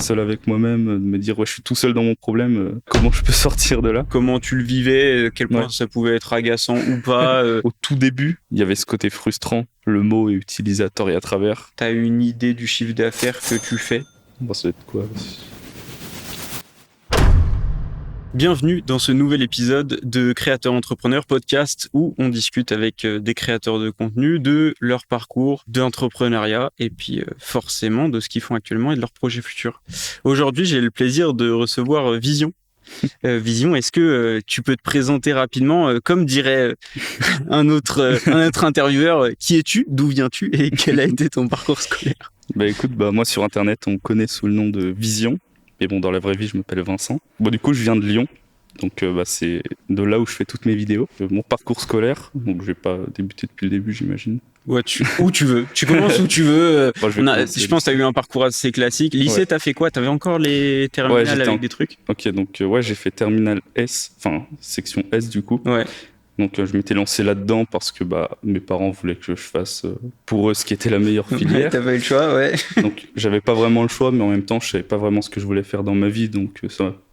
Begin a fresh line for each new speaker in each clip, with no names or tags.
seul avec moi-même, de me dire ouais, je suis tout seul dans mon problème, comment je peux sortir de là?
Comment tu le vivais, à quel point ça pouvait être agaçant ou pas.
Au tout début, il y avait ce côté frustrant, le mot est utilisé à tort et à travers.
T'as une idée du chiffre d'affaires que tu fais?
Bon, ça va être quoi?
Bienvenue dans ce nouvel épisode de Créateurs Entrepreneurs Podcast où on discute avec des créateurs de contenu, de leur parcours d'entrepreneuriat et puis forcément de ce qu'ils font actuellement et de leurs projets futurs. Aujourd'hui, j'ai le plaisir de recevoir Vision. Vision, est-ce que tu peux te présenter rapidement, comme dirait un autre intervieweur, qui es-tu, d'où viens-tu et quel a été ton parcours scolaire?
Bah écoute, moi sur internet on me connaît sous le nom de Vision, mais bon dans la vraie vie je m'appelle Vincent. Bon du coup je viens de Lyon, donc c'est de là où je fais toutes mes vidéos. Mon parcours scolaire, donc je vais pas débuter depuis le début j'imagine.
Ouais, où tu veux. Tu commences où tu veux.
Je
pense que tu as eu un parcours assez classique. Lycée, t'as fait quoi? T'avais encore les terminales avec des trucs?
Ok, donc j'ai fait terminale S, enfin section S du coup.
Ouais.
Donc je m'étais lancé là-dedans parce que mes parents voulaient que je fasse pour eux ce qui était la meilleure filière.
Ouais, t'avais eu le choix, ouais.
Donc j'avais pas vraiment le choix, mais en même temps je savais pas vraiment ce que je voulais faire dans ma vie, donc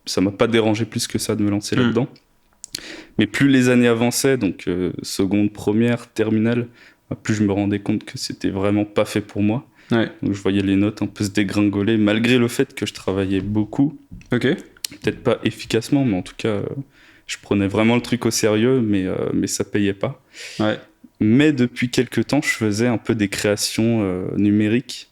ça m'a pas dérangé plus que ça de me lancer là-dedans. Mais plus les années avançaient, donc seconde, première, terminale, plus je me rendais compte que c'était vraiment pas fait pour moi.
Ouais.
Donc je voyais les notes un peu se dégringoler, malgré le fait que je travaillais beaucoup.
Ok.
Peut-être pas efficacement, mais en tout cas je prenais vraiment le truc au sérieux, mais ça payait pas.
Ouais.
Mais depuis quelques temps, je faisais un peu des créations numériques.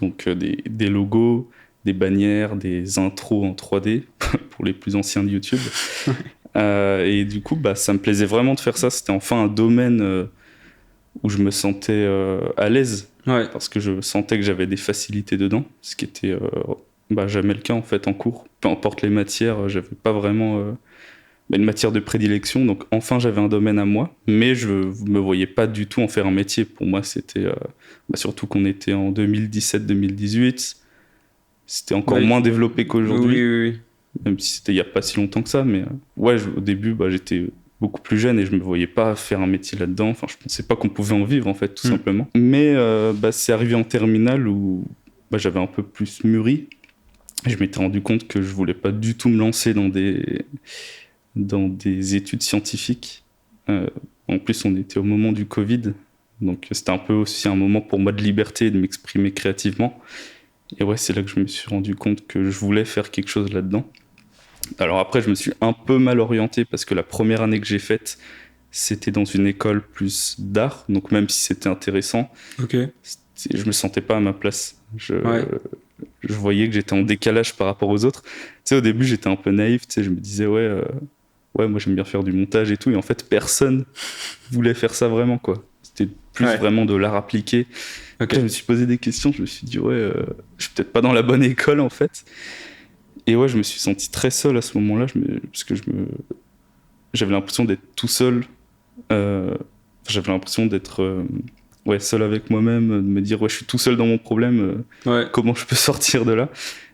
Donc des logos, des bannières, des intros en 3D, pour les plus anciens de YouTube. Et du coup, ça me plaisait vraiment de faire ça. C'était enfin un domaine où je me sentais à l'aise.
Ouais.
Parce que je sentais que j'avais des facilités dedans, ce qui était jamais le cas en fait en cours. Peu importe les matières, j'avais pas vraiment une matière de prédilection, donc enfin j'avais un domaine à moi, mais je me voyais pas du tout en faire un métier. Pour moi c'était, surtout qu'on était en 2017-2018, c'était encore moins développé qu'aujourd'hui,
oui.
Même si c'était il y a pas si longtemps que ça, mais au début j'étais beaucoup plus jeune et je me voyais pas faire un métier là-dedans, enfin je pensais pas qu'on pouvait en vivre en fait, tout simplement. Mais c'est arrivé en terminale où j'avais un peu plus mûri, et je m'étais rendu compte que je voulais pas du tout me lancer dans des études scientifiques. En plus, on était au moment du Covid, donc c'était un peu aussi un moment pour moi de liberté, de m'exprimer créativement. Et c'est là que je me suis rendu compte que je voulais faire quelque chose là-dedans. Alors après, je me suis un peu mal orienté parce que la première année que j'ai faite, c'était dans une école plus d'art, donc même si c'était intéressant, je me sentais pas à ma place. Je voyais que j'étais en décalage par rapport aux autres. Tu sais, au début, j'étais un peu naïf, je me disais moi j'aime bien faire du montage et tout, et en fait personne voulait faire ça vraiment quoi. C'était plus vraiment de l'art appliqué. Je me suis posé des questions, je me suis dit je suis peut-être pas dans la bonne école en fait. Et je me suis senti très seul à ce moment-là, parce que j'avais l'impression d'être tout seul. J'avais l'impression d'être seul avec moi-même, de me dire je suis tout seul dans mon problème, comment je peux sortir de là.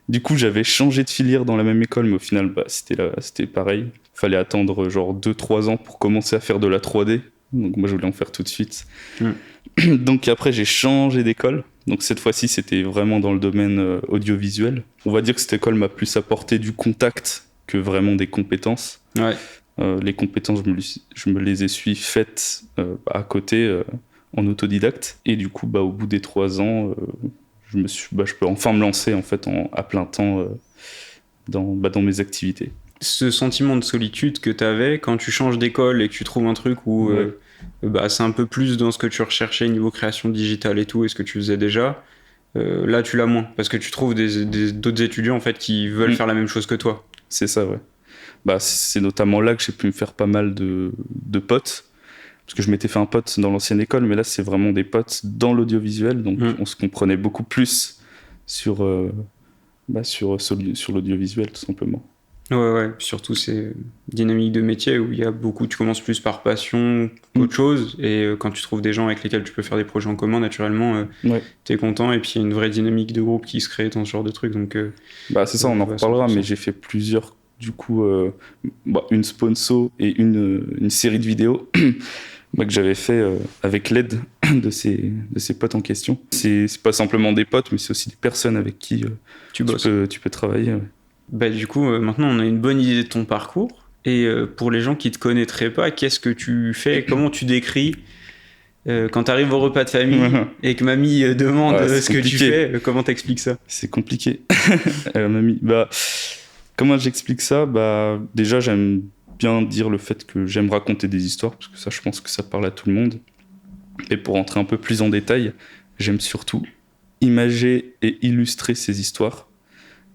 Du coup, j'avais changé de filière dans la même école, mais au final, c'était pareil. Fallait attendre genre 2-3 ans pour commencer à faire de la 3D. Donc moi, je voulais en faire tout de suite. Donc après, j'ai changé d'école. Donc cette fois-ci, c'était vraiment dans le domaine audiovisuel. On va dire que cette école m'a plus apporté du contact que vraiment des compétences. Les compétences, je me les ai faites à côté, en autodidacte. Et du coup, au bout des 3 ans... je peux enfin me lancer en fait à plein temps dans mes activités.
Ce sentiment de solitude que tu avais quand tu changes d'école et que tu trouves un truc où c'est un peu plus dans ce que tu recherchais niveau création digitale et tout, et ce que tu faisais déjà, là tu l'as moins parce que tu trouves d'autres étudiants en fait qui veulent faire la même chose que toi.
C'est ça, ouais. C'est notamment là que j'ai pu me faire pas mal de potes. Parce que je m'étais fait un pote dans l'ancienne école, mais là, c'est vraiment des potes dans l'audiovisuel. Donc, on se comprenait beaucoup plus sur l'audiovisuel, tout simplement.
Ouais. Surtout, c'est dynamique de métier où il y a beaucoup... Tu commences plus par passion qu'autre chose. Et quand tu trouves des gens avec lesquels tu peux faire des projets en commun, naturellement, t'es content. Et puis, il y a une vraie dynamique de groupe qui se crée dans ce genre de truc. Donc,
c'est ça, on en reparlera. Mais j'ai fait plusieurs, du coup, une sponsor et une série de vidéos... que j'avais fait avec l'aide de ces potes en question. C'est pas simplement des potes, mais c'est aussi des personnes avec qui tu peux travailler. Ouais.
Bah, du coup, maintenant, on a une bonne idée de ton parcours. Et pour les gens qui te connaîtraient pas, qu'est-ce que tu fais? Comment tu décris quand tu arrives au repas de famille et que mamie demande ce que tu fais? Comment t'expliques ça?
C'est compliqué. Mamie, bah, comment j'explique ça? Bah, déjà, j'aime bien dire le fait que j'aime raconter des histoires, parce que ça, je pense que ça parle à tout le monde. Et pour rentrer un peu plus en détail, j'aime surtout imager et illustrer ces histoires.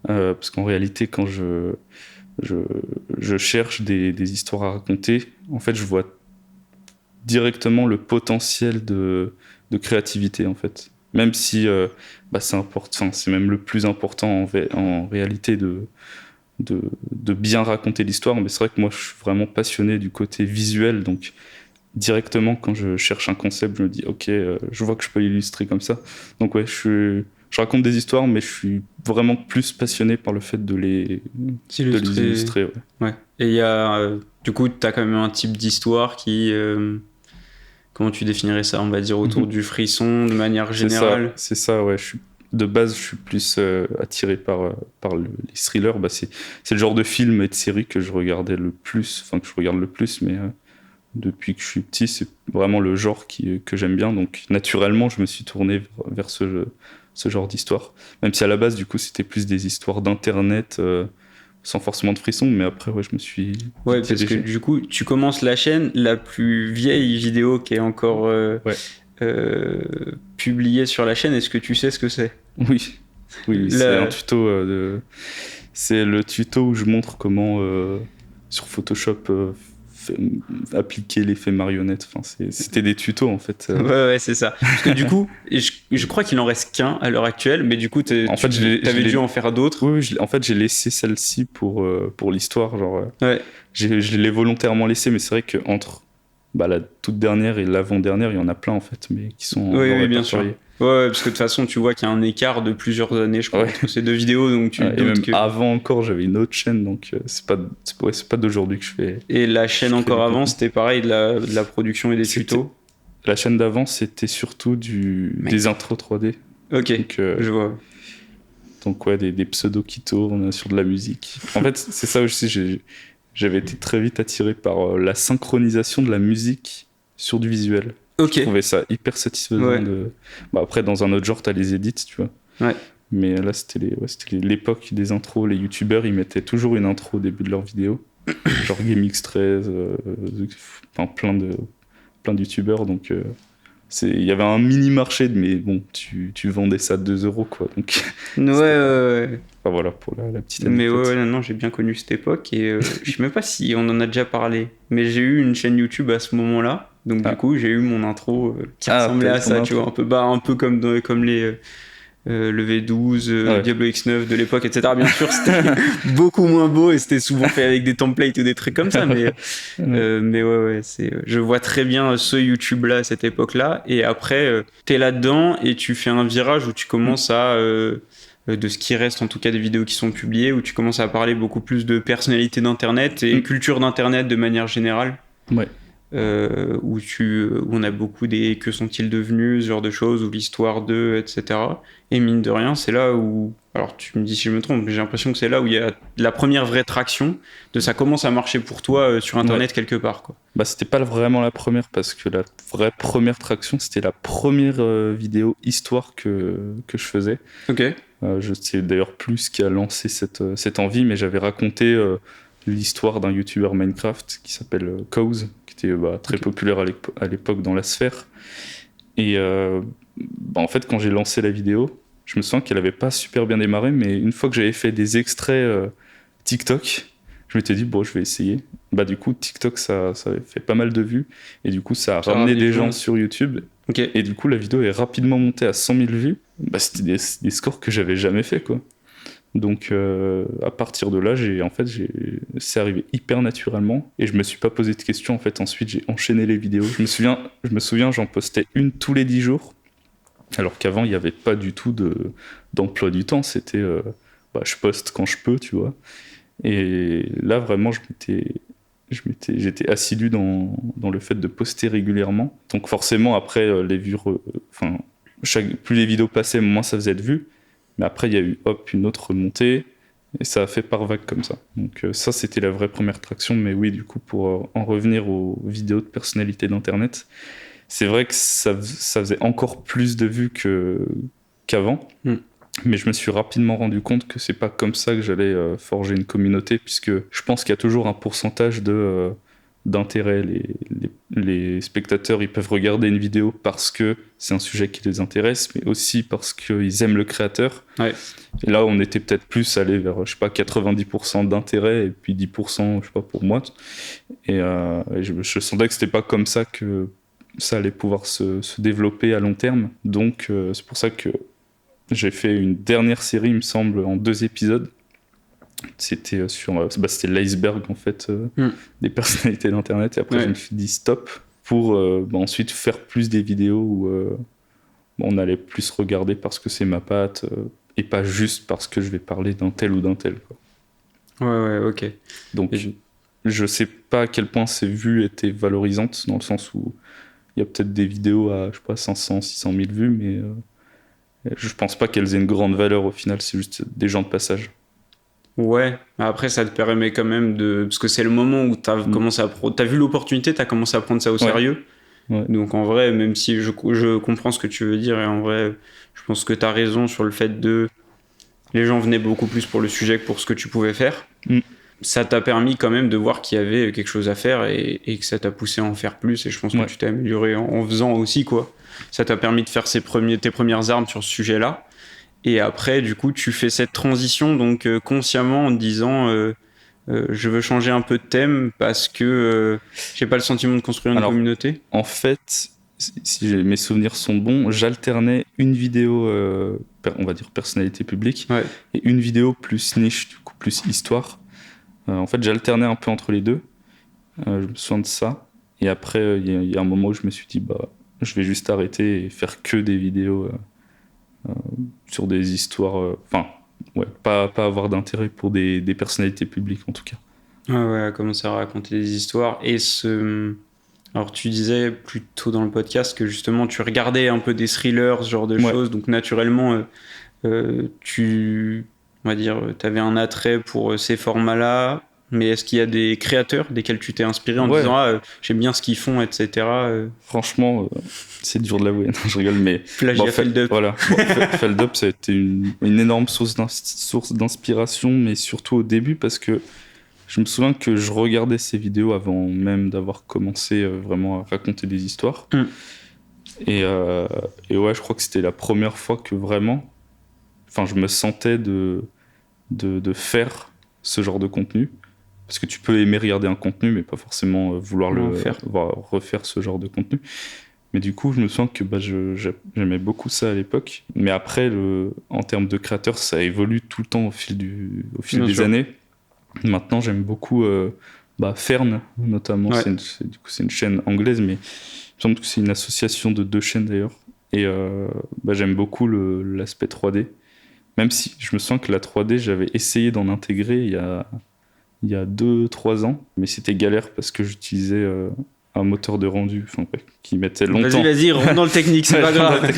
Parce qu'en réalité, quand je cherche des histoires à raconter, en fait, je vois directement le potentiel de créativité, en fait. Même si c'est même le plus important en réalité de bien raconter l'histoire. Mais c'est vrai que moi, je suis vraiment passionné du côté visuel, donc directement, quand je cherche un concept, je me dis, ok, je vois que je peux l'illustrer comme ça. Donc ouais, je raconte des histoires, mais je suis vraiment plus passionné par le fait de les illustrer. Ouais.
Ouais. Et il y a, du coup, tu as quand même un type d'histoire qui... comment tu définirais ça, on va dire, autour du frisson, de manière générale?
C'est ça, ouais. De base, je suis plus attiré par les thrillers. Bah, c'est le genre de film et de série que je regarde le plus, mais... depuis que je suis petit, c'est vraiment le genre que j'aime bien. Donc, naturellement, je me suis tourné vers ce genre d'histoire. Même si à la base, du coup, c'était plus des histoires d'internet, sans forcément de frissons. Mais après, ouais, je me suis
Ouais, parce que du coup, tu commences la chaîne, la plus vieille vidéo qui est encore publiée sur la chaîne. Est-ce que tu sais ce que c'est?
Oui, c'est un tuto. C'est le tuto où je montre comment, sur Photoshop, appliquer l'effet marionnette. Enfin, c'était des tutos en fait.
Ouais, c'est ça. Parce que du coup, je crois qu'il en reste qu'un à l'heure actuelle, mais du coup, t'avais dû en faire d'autres.
Oui, en fait, j'ai laissé celle-ci pour l'histoire. Genre,
ouais.
Je l'ai volontairement laissé, mais c'est vrai qu'entre la toute dernière et l'avant-dernière, il y en a plein en fait, mais qui sont
oui, bien sûr. Ouais, parce que de toute façon, tu vois qu'il y a un écart de plusieurs années, je crois, entre ces deux vidéos, donc tu doutes
et même
que...
avant encore, j'avais une autre chaîne, donc c'est pas d'aujourd'hui que je fais.
Et la chaîne encore avant, c'était pareil, de la production et des tutos?
La chaîne d'avant, c'était surtout des intros 3D.
Ok, donc, je vois.
Donc ouais, des pseudos qui tournent sur de la musique. En fait, c'est ça aussi, j'avais été très vite attiré par la synchronisation de la musique sur du visuel.
Okay.
Je trouvais ça hyper satisfaisant.
Ouais.
Après, dans un autre genre, t'as les edits, tu vois.
Ouais.
Mais là, c'était l'époque des intros. Les youtubeurs, ils mettaient toujours une intro au début de leur vidéo. Genre GameX13, plein de youtubeurs. Donc, il y avait un mini marché, mais bon, tu vendais ça 2 €, quoi. Donc,
ouais.
Enfin, voilà, pour la petite anecdote.
Mais non, j'ai bien connu cette époque et je sais même pas si on en a déjà parlé. Mais j'ai eu une chaîne YouTube à ce moment-là. Donc du coup, j'ai eu mon intro qui ressemblait à ça, tu vois, un peu comme les le V12, Diablo X9 de l'époque, etc. Bien sûr, c'était beaucoup moins beau et c'était souvent fait avec des templates ou des trucs comme ça. Mais ouais, je vois très bien ce YouTube-là à cette époque-là. Et après, t'es là-dedans et tu fais un virage où tu commences à... de ce qui reste en tout cas des vidéos qui sont publiées, où tu commences à parler beaucoup plus de personnalité d'internet et culture d'internet de manière générale.
Ouais.
Où on a beaucoup des que sont-ils devenus, ce genre de choses, ou l'histoire d'eux, etc. Et mine de rien, c'est là où, alors tu me dis si je me trompe, mais j'ai l'impression que c'est là où il y a la première vraie traction de ça commence à marcher pour toi sur internet quelque part, quoi.
Bah, c'était pas vraiment la première, parce que la vraie première traction, c'était la première vidéo histoire que je faisais.
Ok.
Je sais d'ailleurs plus qui a lancé cette envie, mais j'avais raconté l'histoire d'un youtubeur Minecraft qui s'appelle Cause, qui était très populaire à l'époque dans la sphère. Et en fait, quand j'ai lancé la vidéo, je me souviens qu'elle avait pas super bien démarré, mais une fois que j'avais fait des extraits TikTok, je m'étais dit, bon, je vais essayer. Du coup, TikTok, ça avait fait pas mal de vues, et du coup, ça a ramené des gens sur YouTube.
Okay.
Et du coup, la vidéo est rapidement montée à 100 000 vues. C'était des scores que j'avais jamais fait, quoi. Donc, à partir de là, c'est arrivé hyper naturellement, et je me suis pas posé de questions. En fait, ensuite, j'ai enchaîné les vidéos. Je me souviens, j'en postais une tous les 10 jours, alors qu'avant, il n'y avait pas du tout d'emploi du temps. C'était, je poste quand je peux, tu vois. Et là, vraiment, je m'étais j'étais assidu dans le fait de poster régulièrement. Donc forcément, après, les vues, plus les vidéos passaient, moins ça faisait de vues. Mais après, il y a eu une autre remontée, et ça a fait par vague comme ça. Donc ça, c'était la vraie première traction. Mais oui, du coup, pour en revenir aux vidéos de personnalités d'Internet, c'est vrai que ça faisait encore plus de vues qu'avant. Mais je me suis rapidement rendu compte que c'est pas comme ça que j'allais forger une communauté, puisque je pense qu'il y a toujours un pourcentage d'intérêt. Les spectateurs, ils peuvent regarder une vidéo parce que c'est un sujet qui les intéresse, mais aussi parce qu'ils aiment le créateur.
Ouais.
Et là, on était peut-être plus allé vers, je sais pas, 90% d'intérêt et puis 10%, je sais pas, pour moi. Et je sentais que c'était pas comme ça que ça allait pouvoir se développer à long terme. Donc, c'est pour ça que j'ai fait une dernière série, il me semble, en 2 épisodes. C'était c'était l'iceberg, en fait, des personnalités d'Internet. Et après, je me suis dit stop pour ensuite faire plus des vidéos où on allait plus regarder parce que c'est ma patte et pas juste parce que je vais parler d'un tel ou d'un tel, quoi.
Ouais, ok.
Donc, je sais pas à quel point ces vues étaient valorisantes, dans le sens où il y a peut-être des vidéos à, je sais pas, 500, 600 000 vues, mais je pense pas qu'elles aient une grande valeur au final, c'est juste des gens de passage.
Ouais, après ça te permet quand même parce que c'est le moment où t'as commencé t'as vu l'opportunité, t'as commencé à prendre ça au sérieux. Ouais. Donc en vrai, même si je comprends ce que tu veux dire, et en vrai, je pense que t'as raison sur le fait les gens venaient beaucoup plus pour le sujet que pour ce que tu pouvais faire. Ça t'a permis quand même de voir qu'il y avait quelque chose à faire et que ça t'a poussé à en faire plus, et je pense que tu t'es amélioré en faisant aussi, quoi. Ça t'a permis de faire tes premières armes sur ce sujet-là. Et après, du coup, tu fais cette transition donc consciemment en te disant je veux changer un peu de thème parce que j'ai pas le sentiment de construire une communauté.
En fait, si mes souvenirs sont bons, j'alternais une vidéo, on va dire personnalité publique, et une vidéo plus niche, du coup plus histoire. En fait, j'alternais un peu entre les deux. Je me souviens de ça. Et après, il y a un moment où je me suis dit, je vais juste arrêter et faire que des vidéos sur des histoires. Pas avoir d'intérêt pour des personnalités publiques en tout cas.
Ouais, commencer à raconter des histoires. Et alors, tu disais plus tôt dans le podcast que justement tu regardais un peu des thrillers, ce genre de choses. Donc, naturellement, on va dire, t'avais un attrait pour ces formats-là. Mais est-ce qu'il y a des créateurs desquels tu t'es inspiré en disant j'aime bien ce qu'ils font, etc.
Franchement, c'est dur de l'avouer. Non, je rigole, mais
Feldup.
Voilà, Feldup, ça a été une énorme source d'inspiration, mais surtout au début parce que je me souviens que je regardais ces vidéos avant même d'avoir commencé vraiment à raconter des histoires. Et ouais, je crois que c'était la première fois que vraiment, je me sentais de faire ce genre de contenu. Parce que tu peux aimer regarder un contenu, mais pas forcément vouloir refaire ce genre de contenu. Mais du coup, je me souviens que j'aimais beaucoup ça à l'époque. Mais après, en termes de créateurs, ça évolue tout le temps au fil des années. Maintenant, j'aime beaucoup Fern, notamment. Ouais. C'est une chaîne anglaise, mais il me semble que c'est une association de 2 chaînes d'ailleurs. Et j'aime beaucoup l'aspect 3D. Même si je me souviens que la 3D, j'avais essayé d'en intégrer il y a 2-3 ans, mais c'était galère parce que j'utilisais un moteur de rendu qui mettait longtemps.
Vas-y, rentre dans le technique, c'est pas grave.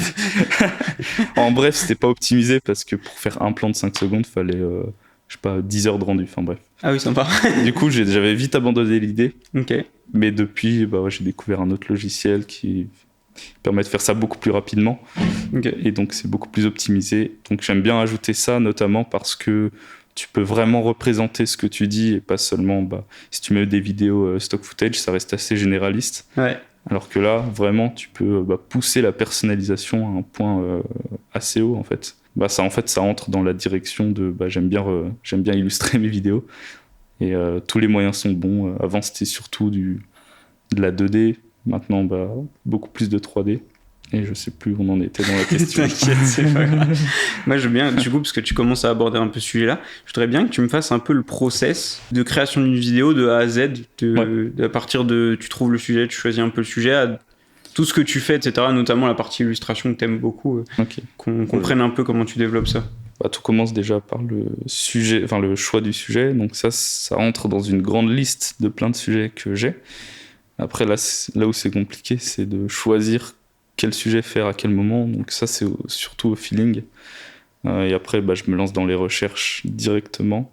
En bref, c'était pas optimisé parce que pour faire un plan de 5 secondes, il fallait 10 heures de rendu. Bref.
Ah oui, sympa.
Du coup, j'avais vite abandonné l'idée.
Ok.
Mais depuis, j'ai découvert un autre logiciel qui permet de faire ça beaucoup plus rapidement. Okay. Et donc, c'est beaucoup plus optimisé. Donc, j'aime bien ajouter ça, notamment parce que tu peux vraiment représenter ce que tu dis et pas seulement, si tu mets des vidéos stock footage, ça reste assez généraliste.
Ouais.
Alors que là, vraiment, tu peux pousser la personnalisation à un point assez haut, en fait. Ça entre dans la direction de j'aime bien illustrer mes vidéos. Et tous les moyens sont bons. Avant, c'était surtout de la 2D. Maintenant, beaucoup plus de 3D. Et je sais plus où on en était dans la question.
T'inquiète, c'est pas grave. Moi, je veux bien, du coup, parce que tu commences à aborder un peu ce sujet-là, je voudrais bien que tu me fasses un peu le process de création d'une vidéo de A à Z, à partir de, tu trouves le sujet, tu choisis un peu le sujet, à tout ce que tu fais, etc., notamment la partie illustration que t'aimes beaucoup, qu'on comprenne un peu comment tu développes ça.
tout commence déjà par le sujet, enfin le choix du sujet. Donc ça entre dans une grande liste de plein de sujets que j'ai. Après, là où c'est compliqué, c'est de choisir quel sujet faire à quel moment. Donc ça, c'est surtout au feeling. Et après, je me lance dans les recherches directement.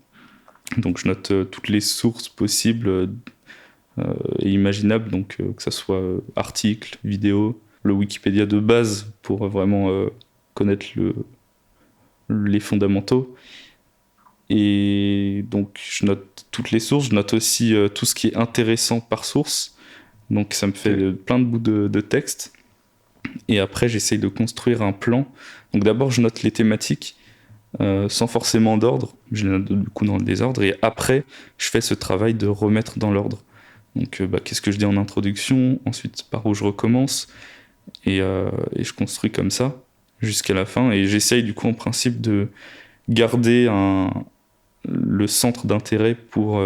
Donc je note toutes les sources possibles et imaginables, donc que ça soit articles, vidéos, le Wikipédia de base pour vraiment connaître les fondamentaux. Et donc je note toutes les sources, je note aussi tout ce qui est intéressant par source. Donc ça me fait plein de bouts de texte. Et après j'essaye de construire un plan. Donc d'abord je note les thématiques sans forcément d'ordre. Je les note du coup dans le désordre. Et après je fais ce travail de remettre dans l'ordre. Donc qu'est-ce que je dis en introduction, ensuite par où je recommence. Et je construis comme ça jusqu'à la fin. Et j'essaye du coup en principe de garder le centre d'intérêt pour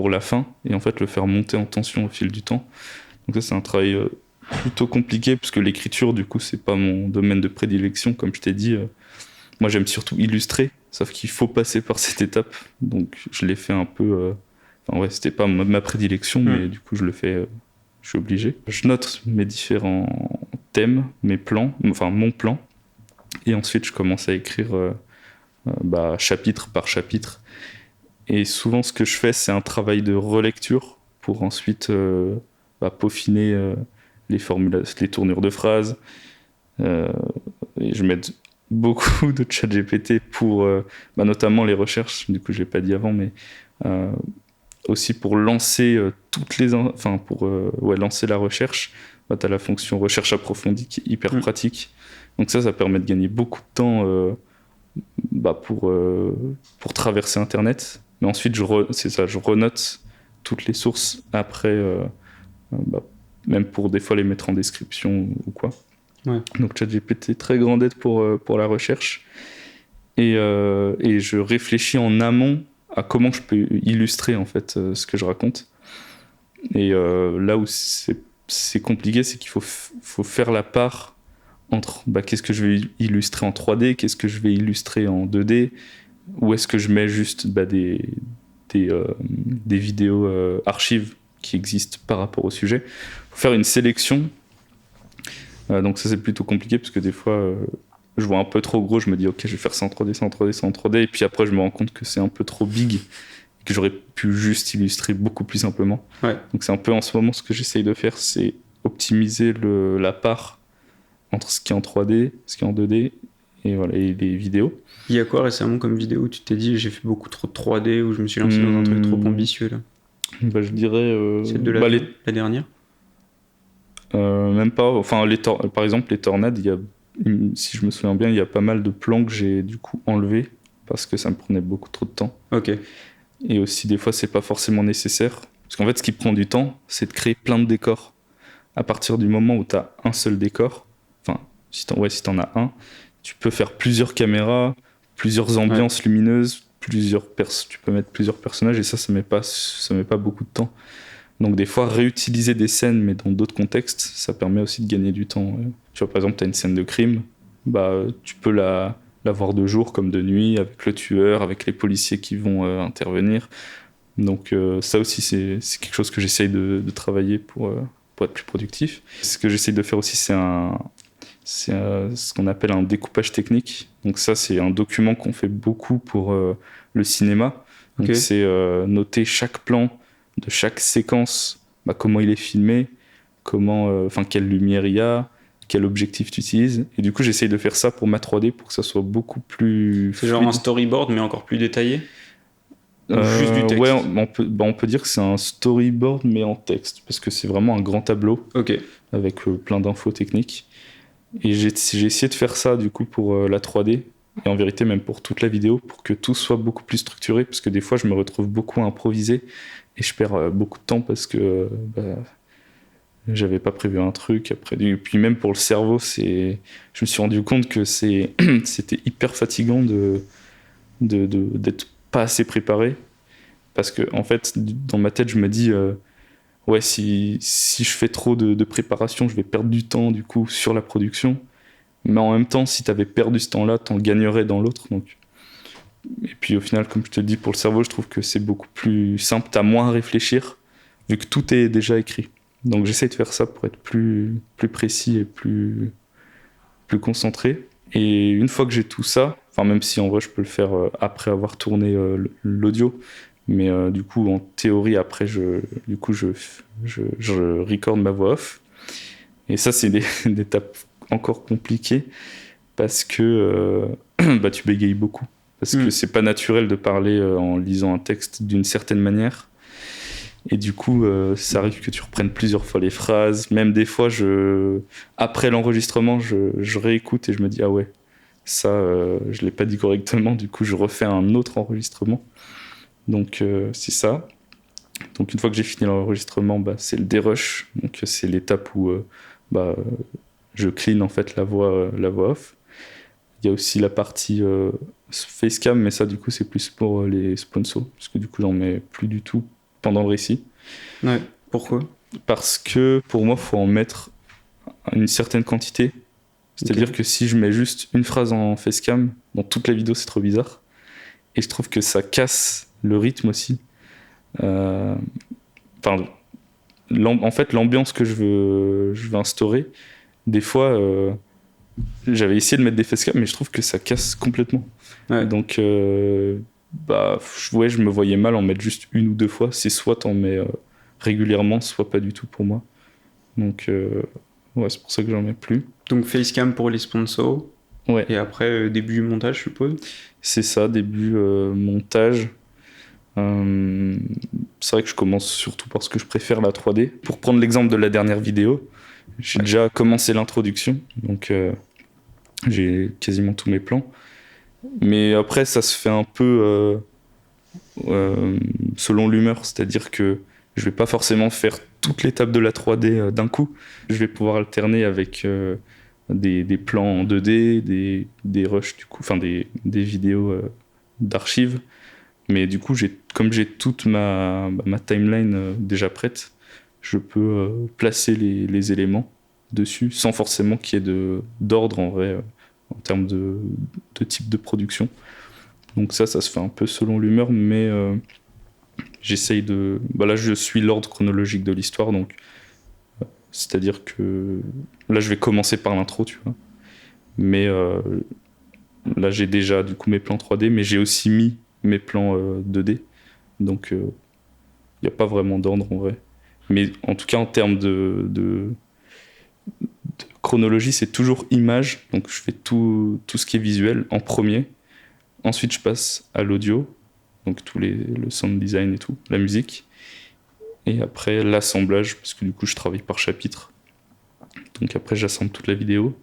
la fin et en fait le faire monter en tension au fil du temps. Donc ça c'est un travail plutôt compliqué parce que l'écriture du coup c'est pas mon domaine de prédilection comme je t'ai dit. Moi j'aime surtout illustrer, sauf qu'il faut passer par cette étape. Donc je l'ai fait un peu... Enfin ouais, c'était pas ma prédilection mais du coup je le fais... je suis obligé. Je note mes différents thèmes, mes plans, enfin mon plan, et ensuite je commence à écrire chapitre par chapitre. Et souvent ce que je fais c'est un travail de relecture pour ensuite peaufiner les tournures de phrases. Et je m'aide beaucoup de ChatGPT pour notamment les recherches, du coup je l'ai pas dit avant, mais aussi pour lancer lancer la recherche. Tu as la fonction recherche approfondie qui est hyper pratique. Donc ça permet de gagner beaucoup de temps pour traverser Internet. Mais ensuite, je renote toutes les sources après, même pour des fois les mettre en description ou quoi.
Ouais.
Donc ChatGPT, très grande aide pour la recherche. Et je réfléchis en amont à comment je peux illustrer en fait ce que je raconte. Et là où c'est compliqué, c'est qu'il faut faire la part entre qu'est-ce que je vais illustrer en 3D, qu'est-ce que je vais illustrer en 2D, ou est-ce que je mets juste des vidéos archives qui existent par rapport au sujet. Faut faire une sélection. Donc ça c'est plutôt compliqué parce que des fois je vois un peu trop gros, je me dis ok je vais faire ça en 3D, ça en 3D, ça en 3D, et puis après je me rends compte que c'est un peu trop big, et que j'aurais pu juste illustrer beaucoup plus simplement.
Ouais.
Donc c'est un peu en ce moment ce que j'essaye de faire, c'est optimiser la part entre ce qui est en 3D, ce qui est en 2D, et voilà, et les vidéos.
Il y a quoi récemment comme vidéo où tu t'es dit j'ai fait beaucoup trop de 3D, ou je me suis lancé dans un truc trop ambitieux là?
Je dirais...
Celle de la dernière?
Même pas, enfin par exemple les tornades, si je me souviens bien, il y a pas mal de plans que j'ai du coup enlevés parce que ça me prenait beaucoup trop de temps.
Ok.
Et aussi des fois c'est pas forcément nécessaire, parce qu'en fait ce qui prend du temps c'est de créer plein de décors. À partir du moment où tu as un seul décor, enfin si t'en as un, tu peux faire plusieurs caméras, plusieurs ambiances lumineuses, tu peux mettre plusieurs personnages, et ça met pas beaucoup de temps. Donc des fois réutiliser des scènes mais dans d'autres contextes, ça permet aussi de gagner du temps. Tu vois par exemple tu as une scène de crime, tu peux la voir de jour comme de nuit, avec le tueur, avec les policiers qui vont intervenir. Donc ça aussi c'est quelque chose que j'essaye de travailler pour être plus productif. Ce que j'essaye de faire aussi c'est ce qu'on appelle un découpage technique. Donc ça c'est un document qu'on fait beaucoup pour le cinéma. Donc c'est noter chaque plan de chaque séquence, comment il est filmé, quelle lumière il y a, quel objectif tu utilises. Et du coup, j'essaye de faire ça pour ma 3D pour que ça soit beaucoup plus
fluide. Genre un storyboard, mais encore plus détaillé? Juste du texte?
Ouais, on peut dire que c'est un storyboard, mais en texte, parce que c'est vraiment un grand tableau avec plein d'infos techniques. Et j'ai essayé de faire ça, du coup, pour la 3D. Et en vérité, même pour toute la vidéo, pour que tout soit beaucoup plus structuré, parce que des fois, je me retrouve beaucoup à improviser. Et je perds beaucoup de temps parce que j'avais pas prévu un truc. Et puis même pour le cerveau, je me suis rendu compte que c'était hyper fatigant d'être pas assez préparé. Parce que en fait, dans ma tête, je me dis si je fais trop de préparation, je vais perdre du temps du coup sur la production. Mais en même temps, si t'avais perdu ce temps-là, t'en gagnerais dans l'autre. Donc. Et puis au final, comme je te dis, pour le cerveau, je trouve que c'est beaucoup plus simple. T'as moins à réfléchir, vu que tout est déjà écrit. Donc j'essaie de faire ça pour être plus précis et plus concentré. Et une fois que j'ai tout ça, enfin même si en vrai je peux le faire après avoir tourné l'audio, mais du coup en théorie après je recorde ma voix off. Et ça c'est des étapes encore compliquées parce que bah, tu bégayes beaucoup. Parce que c'est pas naturel de parler en lisant un texte d'une certaine manière. Et du coup, ça arrive que tu reprennes plusieurs fois les phrases. Même des fois, après l'enregistrement, je réécoute et je me dis « Ah ouais, ça, je l'ai pas dit correctement. » Du coup, je refais un autre enregistrement. Donc, c'est ça. Donc, une fois que j'ai fini l'enregistrement, bah, c'est le dérush. Donc, c'est l'étape où je clean en fait la voix off. Il y a aussi la partie facecam, mais ça, du coup, c'est plus pour les sponsors. Parce que du coup, j'en mets plus du tout pendant le récit.
Ouais, pourquoi ? Parce
que pour moi, il faut en mettre une certaine quantité. C'est-à-dire que si je mets juste une phrase en facecam, dans toute la vidéo, c'est trop bizarre. Et je trouve que ça casse le rythme aussi. En fait, l'ambiance que je veux instaurer, des fois, j'avais essayé de mettre des facecam, mais je trouve que ça casse complètement.
Ouais.
Donc, je me voyais mal en mettre juste une ou deux fois. C'est soit t'en mets régulièrement, soit pas du tout pour moi. Donc, c'est pour ça que j'en mets plus.
Donc, facecam pour les sponsors.
Ouais.
Et après, début montage, je suppose.
C'est ça, début montage. C'est vrai que je commence surtout parce que je préfère la 3D. Pour prendre l'exemple de la dernière vidéo, j'ai déjà commencé l'introduction. Donc, j'ai quasiment tous mes plans. Mais après, ça se fait un peu selon l'humeur. C'est-à-dire que je vais pas forcément faire toute l'étape de la 3D d'un coup. Je vais pouvoir alterner avec des plans en 2D, des rushs, du coup, enfin des vidéos d'archives. Mais du coup, comme j'ai toute ma timeline déjà prête, je peux placer les éléments dessus sans forcément qu'il y ait d'ordre en vrai en termes de type de production. Donc ça se fait un peu selon l'humeur, mais j'essaye de... là, je suis l'ordre chronologique de l'histoire, donc c'est-à-dire que là, je vais commencer par l'intro, tu vois. Mais là, j'ai déjà du coup mes plans 3D, mais j'ai aussi mis mes plans 2D. Donc, il n'y a pas vraiment d'ordre en vrai. Mais en tout cas, en termes de chronologie, c'est toujours image. Donc, je fais tout ce qui est visuel en premier. Ensuite, je passe à l'audio. Donc, le sound design et tout, la musique. Et après, l'assemblage, parce que du coup, je travaille par chapitre. Donc, après, j'assemble toute la vidéo.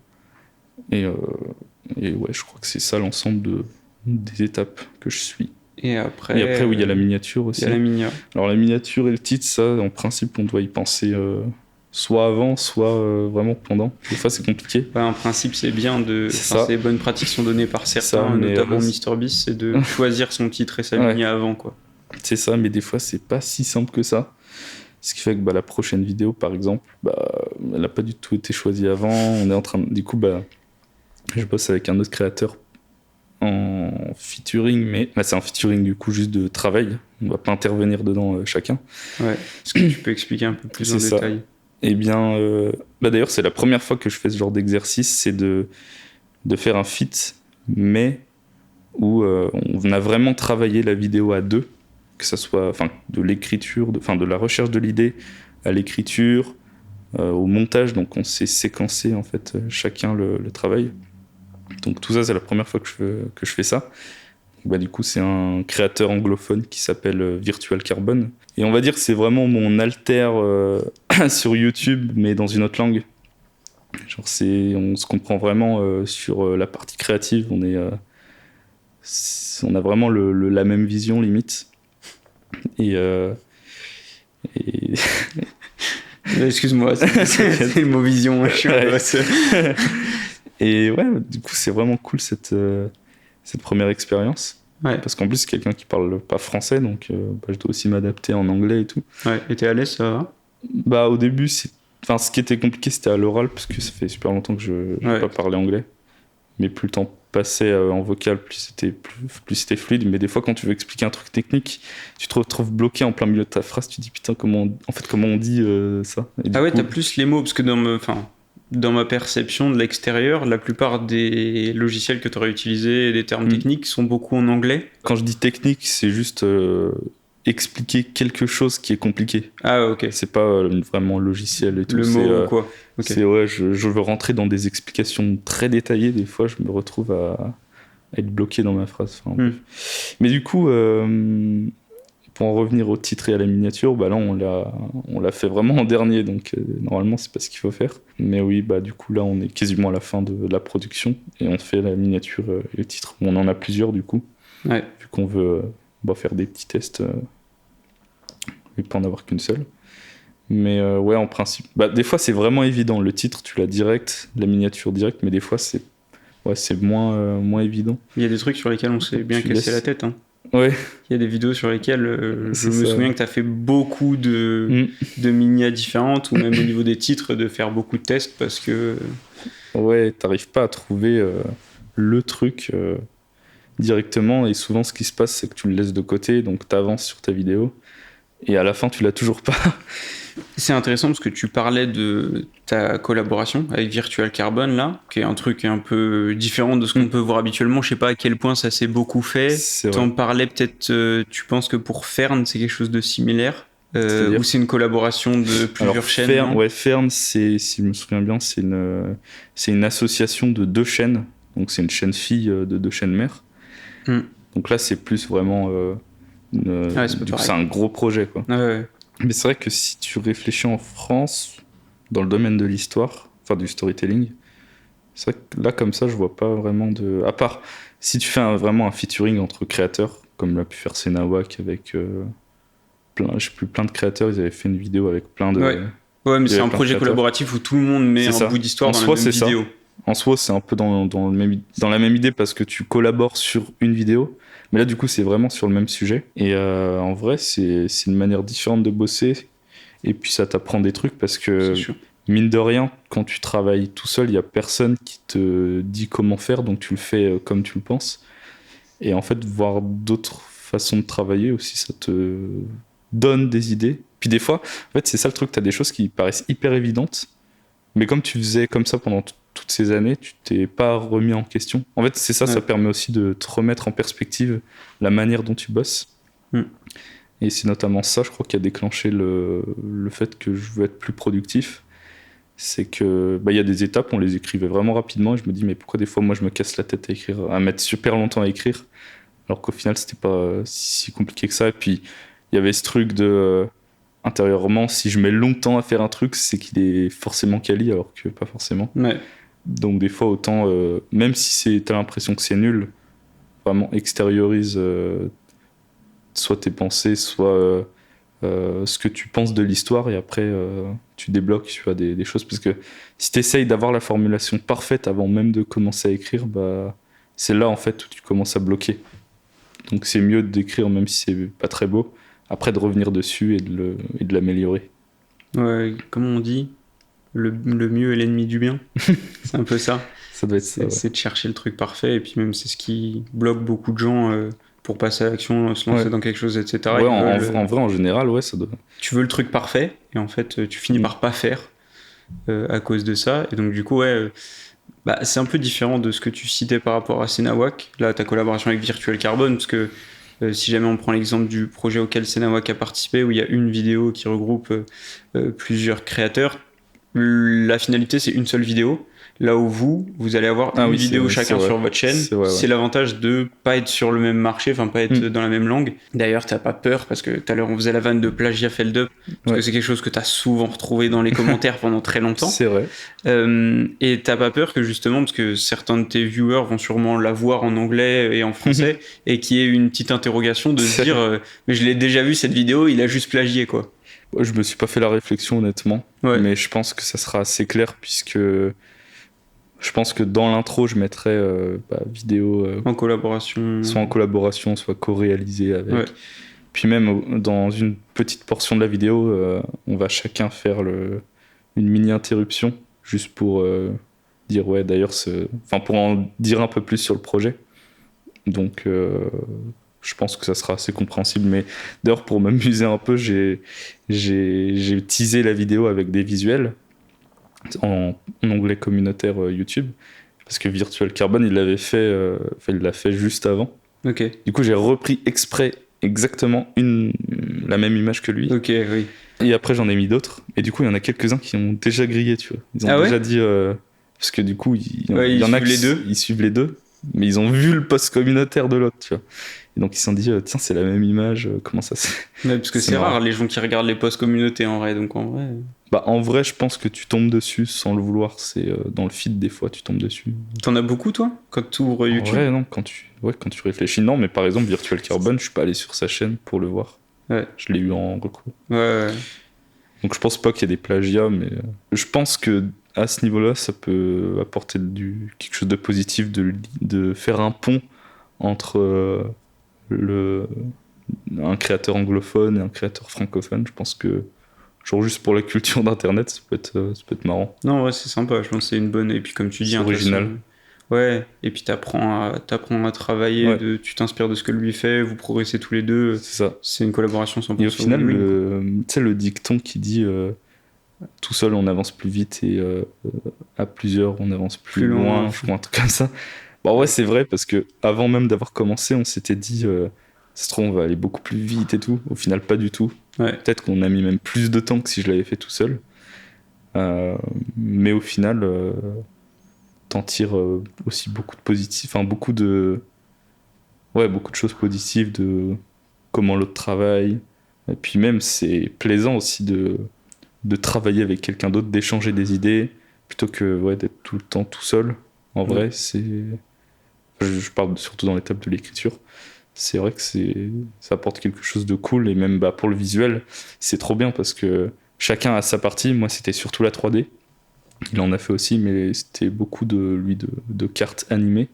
Et ouais, je crois que c'est ça l'ensemble des étapes que je suis.
Et après,
oui, il y a la miniature aussi.
Il y a la miniature.
Alors, la miniature et le titre, ça, en principe, on doit y penser soit avant, soit vraiment pendant. Des fois, c'est compliqué.
En principe, c'est bien ces bonnes pratiques sont données par certains, notamment MrBeast, c'est de choisir son titre et sa ligne avant, quoi.
C'est ça, mais des fois, c'est pas si simple que ça. Ce qui fait que la prochaine vidéo, par exemple, elle n'a pas du tout été choisie avant. On est en train du coup, je bosse avec un autre créateur en featuring, mais là, c'est un featuring du coup juste de travail. On va pas intervenir dedans chacun.
Ouais. Est-ce que tu peux expliquer un peu plus en détail ?
Eh bien, d'ailleurs, c'est la première fois que je fais ce genre d'exercice, c'est de faire un feat, mais où on a vraiment travaillé la vidéo à deux, que ça soit de l'écriture, de la recherche de l'idée à l'écriture, au montage. Donc, on s'est séquencé en fait chacun le travail. Donc tout ça, c'est la première fois que je fais ça. Du coup, c'est un créateur anglophone qui s'appelle Virtual Carbon. Et on va dire que c'est vraiment mon alter sur YouTube, mais dans une autre langue. Genre, on se comprend vraiment sur la partie créative. On a vraiment la même vision, limite. Et
excuse-moi, c'est le mot vision, je suis un gosse.
Et ouais, du coup, c'est vraiment cool cette première expérience.
Ouais.
Parce qu'en plus, c'est quelqu'un qui parle pas français, donc je dois aussi m'adapter en anglais et tout.
Ouais, et t'es à l'aise, ça va ?
Au début, Enfin, ce qui était compliqué, c'était à l'oral, parce que ça fait super longtemps que je n'ai pas parlé anglais. Mais plus le temps passait en vocal, plus c'était fluide. Mais des fois, quand tu veux expliquer un truc technique, tu te retrouves bloqué en plein milieu de ta phrase. Tu te dis, putain, comment on dit ça? Et
Ah ouais, t'as plus les mots, parce que dans ma perception de l'extérieur, la plupart des logiciels que tu aurais utilisés, des termes techniques, sont beaucoup en anglais.
Quand je dis technique, c'est juste expliquer quelque chose qui est compliqué.
Ah ok.
C'est pas vraiment logiciel et tout.
Le mot ou quoi. Okay.
C'est je veux rentrer dans des explications très détaillées. Des fois, je me retrouve à être bloqué dans ma phrase. Enfin, mais du coup, pour en revenir au titre et à la miniature, bah là, on l'a fait vraiment en dernier. Donc, normalement, c'est pas ce qu'il faut faire. Mais oui, bah du coup, là, on est quasiment à la fin de la production. Et on fait la miniature et le titre. On en a plusieurs, du coup.
Ouais.
Vu qu'on veut faire des petits tests. Et pas en avoir qu'une seule. Mais ouais, en principe. Bah, des fois, c'est vraiment évident. Le titre, tu l'as direct, la miniature direct, mais des fois, c'est moins évident.
Il y a des trucs sur lesquels on s'est bien cassé la tête. Hein.
Ouais.
Il y a des vidéos sur lesquelles je me souviens que tu as fait beaucoup de minia différentes, ou même au niveau des titres, de faire beaucoup de tests parce que.
Ouais, t'arrives pas à trouver le truc directement. Et souvent, ce qui se passe, c'est que tu le laisses de côté, donc t'avances sur ta vidéo. Et à la fin, tu l'as toujours pas.
C'est intéressant parce que tu parlais de ta collaboration avec Virtual Carbon, là, qui est un truc un peu différent de ce qu'on peut voir habituellement. Je sais pas à quel point ça s'est beaucoup fait. T'en parlais peut-être, tu penses que pour Fern, c'est quelque chose de similaire ou c'est une collaboration de plusieurs chaînes?
Fern, si je me souviens bien, c'est une association de 2 chaînes. Donc c'est une chaîne fille de 2 chaînes mères. Donc là, c'est plus vraiment... c'est un gros projet, quoi.
Ouais.
Mais c'est vrai que si tu réfléchis en France, dans le domaine de l'histoire, enfin du storytelling, c'est vrai que là, comme ça, je vois pas vraiment de... À part, si tu fais vraiment un featuring entre créateurs, comme l'a pu faire Senawak avec plein de créateurs, ils avaient fait une vidéo avec plein de...
Ouais, mais c'est un projet collaboratif où tout le monde met un bout d'histoire dans la même vidéo.
En soi, c'est un peu dans la même idée parce que tu collabores sur une vidéo. Mais là, du coup, c'est vraiment sur le même sujet. Et en vrai, c'est une manière différente de bosser. Et puis, ça t'apprend des trucs parce que, mine de rien, quand tu travailles tout seul, il n'y a personne qui te dit comment faire. Donc, tu le fais comme tu le penses. Et en fait, voir d'autres façons de travailler aussi, ça te donne des idées. Puis des fois, en fait, c'est ça le truc. Tu as des choses qui paraissent hyper évidentes. Mais comme tu faisais comme ça pendant toutes ces années, tu t'es pas remis en question. En fait, c'est ça, ça permet aussi de te remettre en perspective la manière dont tu bosses. Et c'est notamment ça, je crois, qui a déclenché le fait que je veux être plus productif. C'est que y a des étapes, on les écrivait vraiment rapidement, et je me dis, mais pourquoi des fois, moi, je me casse la tête à écrire, à mettre super longtemps à écrire, alors qu'au final, c'était pas si compliqué que ça. Et puis, il y avait ce truc de... intérieurement, si je mets longtemps à faire un truc, c'est qu'il est forcément quali, alors que pas forcément.
Ouais.
Donc des fois, autant, même si t'as l'impression que c'est nul, vraiment extériorise soit tes pensées, soit ce que tu penses de l'histoire, et après, tu débloques, tu vois, des choses. Parce que si t'essayes d'avoir la formulation parfaite avant même de commencer à écrire, c'est là, en fait, où tu commences à bloquer. Donc c'est mieux d'écrire, même si c'est pas très beau, après de revenir dessus et de l'améliorer.
Ouais, comme on dit, le mieux est l'ennemi du bien. C'est un peu ça.
Ça doit être ça.
C'est de chercher le truc parfait, et puis même c'est ce qui bloque beaucoup de gens pour passer à l'action, se lancer dans quelque chose, etc.
Ouais, en vrai, en général, ouais, ça doit.
Tu veux le truc parfait, et en fait, tu finis par pas faire à cause de ça. Et donc, du coup, c'est un peu différent de ce que tu citais par rapport à Senawak. Là, ta collaboration avec Virtual Carbon, parce que si jamais on prend l'exemple du projet auquel Senawak a participé, où il y a une vidéo qui regroupe plusieurs créateurs, la finalité, c'est une seule vidéo. Là où vous allez avoir une vidéo chacun sur votre chaîne. C'est l'avantage de pas être sur le même marché, enfin pas être dans la même langue. D'ailleurs, t'as pas peur, parce que tout à l'heure on faisait la vanne de plagiat Feldup, parce que c'est quelque chose que t'as souvent retrouvé dans les commentaires pendant très longtemps.
C'est vrai.
Et t'as pas peur que justement, parce que certains de tes viewers vont sûrement la voir en anglais et en français, et qu'il y ait une petite interrogation de se dire mais je l'ai déjà vu cette vidéo, il a juste plagié, quoi.
Je me suis pas fait la réflexion, honnêtement, mais je pense que ça sera assez clair, puisque je pense que dans l'intro, je mettrai vidéo
en collaboration,
soit en collaboration, soit co-réalisée avec. Ouais. Puis même dans une petite portion de la vidéo, on va chacun faire une mini interruption, juste pour dire ouais, d'ailleurs, pour en dire un peu plus sur le projet. Donc, je pense que ça sera assez compréhensible. Mais d'ailleurs, pour m'amuser un peu, j'ai teasé la vidéo avec des visuels en onglet communautaire YouTube. Parce que Virtual Carbone, il l'a fait juste avant.
Ok.
Du coup, j'ai repris exprès exactement la même image que lui.
Ok, oui.
Et après, j'en ai mis d'autres. Et du coup, il y en a quelques-uns qui ont déjà grillé, tu vois. Ils ont déjà dit... parce que du coup, il y en a qui ils suivent les deux. Mais ils ont vu le post communautaire de l'autre, tu vois. Et donc, ils se sont dit, tiens, c'est la même image, comment ça se...
Ouais, parce que c'est rare, les gens qui regardent les posts communautés, en vrai. Donc, en vrai...
En vrai, je pense que tu tombes dessus sans le vouloir. C'est dans le feed, des fois, tu tombes dessus.
T'en as beaucoup, toi, quand tu ouvres YouTube?
Ouais, non, quand tu réfléchis. Non, mais par exemple, Virtual Carbone, je suis pas allé sur sa chaîne pour le voir.
Ouais.
Je l'ai eu en recours.
Ouais.
Donc, je pense pas qu'il y ait des plagiats, mais je pense que à ce niveau-là, ça peut apporter quelque chose de positif, de faire un pont entre un créateur anglophone et un créateur francophone. Je pense que genre juste pour la culture d'internet, ça peut être marrant.
Non, ouais, c'est sympa, je pense que c'est une bonne, et puis comme tu dis,
c'est original.
Ouais, et puis t'apprends à travailler, tu t'inspires de ce que lui fait, vous progressez tous les deux.
C'est ça.
C'est une collaboration 100%.
Et au final, tu sais, le dicton qui dit tout seul on avance plus vite et à plusieurs on avance plus loin, je crois, un truc comme ça. Ouais, c'est vrai, parce que avant même d'avoir commencé, on s'était dit ça se trouve, on va aller beaucoup plus vite et tout. Au final, pas du tout.
Ouais.
Peut-être qu'on a mis même plus de temps que si je l'avais fait tout seul. Mais au final, t'en tires aussi beaucoup de positifs, beaucoup de choses positives de comment l'autre travaille. Et puis même, c'est plaisant aussi de travailler avec quelqu'un d'autre, d'échanger des idées, plutôt que d'être tout le temps tout seul. En vrai, je parle surtout dans l'étape de l'écriture. C'est vrai que ça apporte quelque chose de cool, et même pour le visuel, c'est trop bien parce que chacun a sa partie. Moi, c'était surtout la 3D. Il en a fait aussi, mais c'était beaucoup de cartes animées.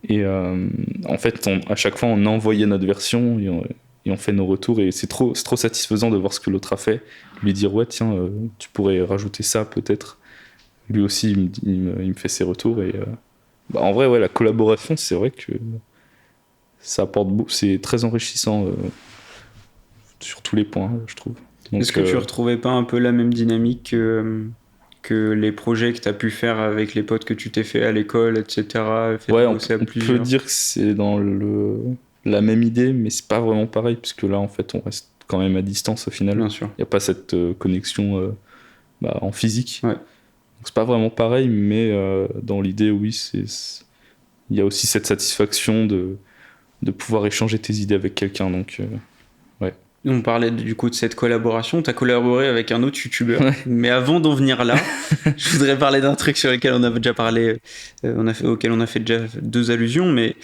Et en fait, à chaque fois, on a envoyé notre version et on fait nos retours. Et c'est trop satisfaisant de voir ce que l'autre a fait. Lui dire, ouais, tiens, tu pourrais rajouter ça peut-être. Lui aussi, il me fait ses retours. Et en vrai, la collaboration, c'est vrai que ça apporte beaucoup. C'est très enrichissant sur tous les points, je trouve. Donc,
est-ce que tu retrouvais pas un peu la même dynamique que les projets que tu as pu faire avec les potes que tu t'es fait à l'école, etc.
Ouais, on peut dire que c'est dans la même idée, mais c'est pas vraiment pareil, puisque là, en fait, on reste quand même à distance au final.
Bien sûr.
Il n'y a pas cette connexion en physique.
Ouais.
Donc c'est pas vraiment pareil, mais dans l'idée, oui, il y a aussi cette satisfaction de pouvoir échanger tes idées avec quelqu'un. Donc, ouais.
On parlait du coup de cette collaboration. Tu as collaboré avec un autre youtubeur. Ouais. Mais avant d'en venir là, je voudrais parler d'un truc sur lequel on avait déjà parlé, auquel on a fait déjà 2 allusions, mais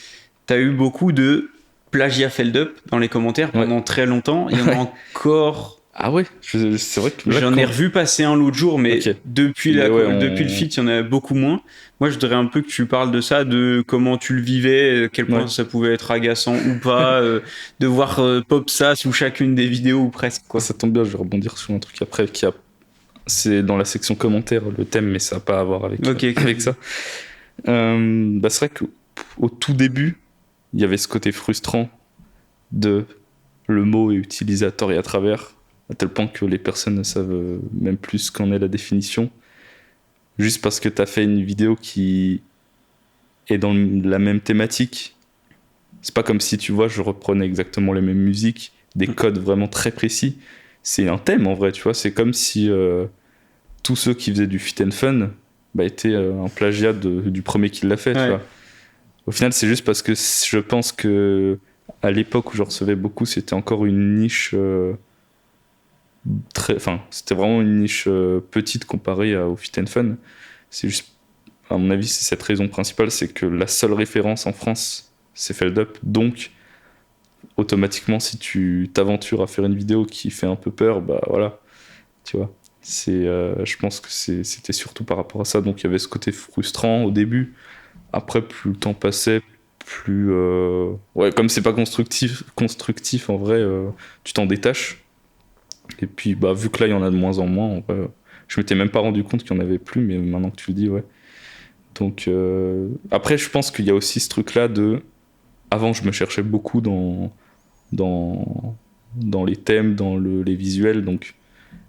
tu as eu beaucoup de plagiat feld-up dans les commentaires pendant très longtemps. Il y en a encore...
Ah ouais, c'est vrai que
j'en ai revu passer un l'autre jour, mais depuis le feed, il y en a beaucoup moins. Moi, je voudrais un peu que tu parles de ça, de comment tu le vivais, à quel point ça pouvait être agaçant ou pas, de voir pop ça sous chacune des vidéos ou presque, quoi.
Ça tombe bien, je vais rebondir sur un truc après c'est dans la section commentaires le thème, mais ça n'a pas à voir avec ça. C'est vrai qu'au tout début, il y avait ce côté frustrant de le mot est utilisé à tort et à travers, à tel point que les personnes ne savent même plus ce qu'en est la définition, juste parce que tu as fait une vidéo qui est dans la même thématique. C'est pas comme si, tu vois, je reprenais exactement les mêmes musiques, des codes vraiment très précis. C'est un thème en vrai, tu vois, c'est comme si tous ceux qui faisaient du fit and fun étaient un plagiat du premier qui l'a fait, tu vois. Au final, c'est juste parce que je pense que à l'époque où je recevais beaucoup, c'était encore une niche... c'était vraiment une niche petite comparée au fit and fun. C'est juste, à mon avis, c'est cette raison principale, c'est que la seule référence en France, c'est Feld-Up. Donc, automatiquement, si tu t'aventures à faire une vidéo qui fait un peu peur, voilà, tu vois. Je pense que c'était surtout par rapport à ça. Donc, il y avait ce côté frustrant au début. Après, plus le temps passait, plus... comme c'est pas constructif en vrai, tu t'en détaches. Et puis, vu que là, il y en a de moins en moins, Je m'étais même pas rendu compte qu'il y en avait plus, mais maintenant que tu le dis, ouais. Donc, après, je pense qu'il y a aussi ce truc-là de... Avant, je me cherchais beaucoup dans les thèmes, les visuels. Donc,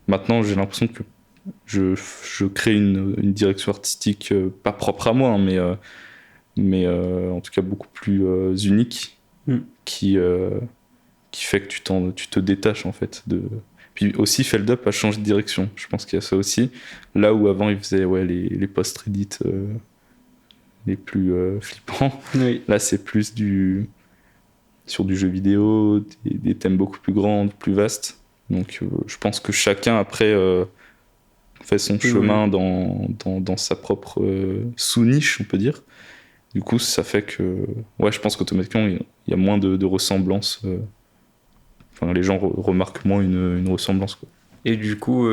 maintenant, j'ai l'impression que je crée une direction artistique, pas propre à moi, hein, mais en tout cas beaucoup plus unique, qui fait que tu te détaches, en fait. Puis aussi, Feldup a changé de direction. Je pense qu'il y a ça aussi. Là où avant, il faisait les post-Reddit les plus flippants.
Oui.
Là, c'est plus sur du jeu vidéo, des thèmes beaucoup plus grands, plus vastes. Donc, je pense que chacun, après, fait son chemin dans sa propre sous-niche, on peut dire. Du coup, ça fait que... Ouais, je pense qu'automatiquement, il y a moins de ressemblances. Enfin, les gens remarquent moins une ressemblance, quoi.
Et du coup,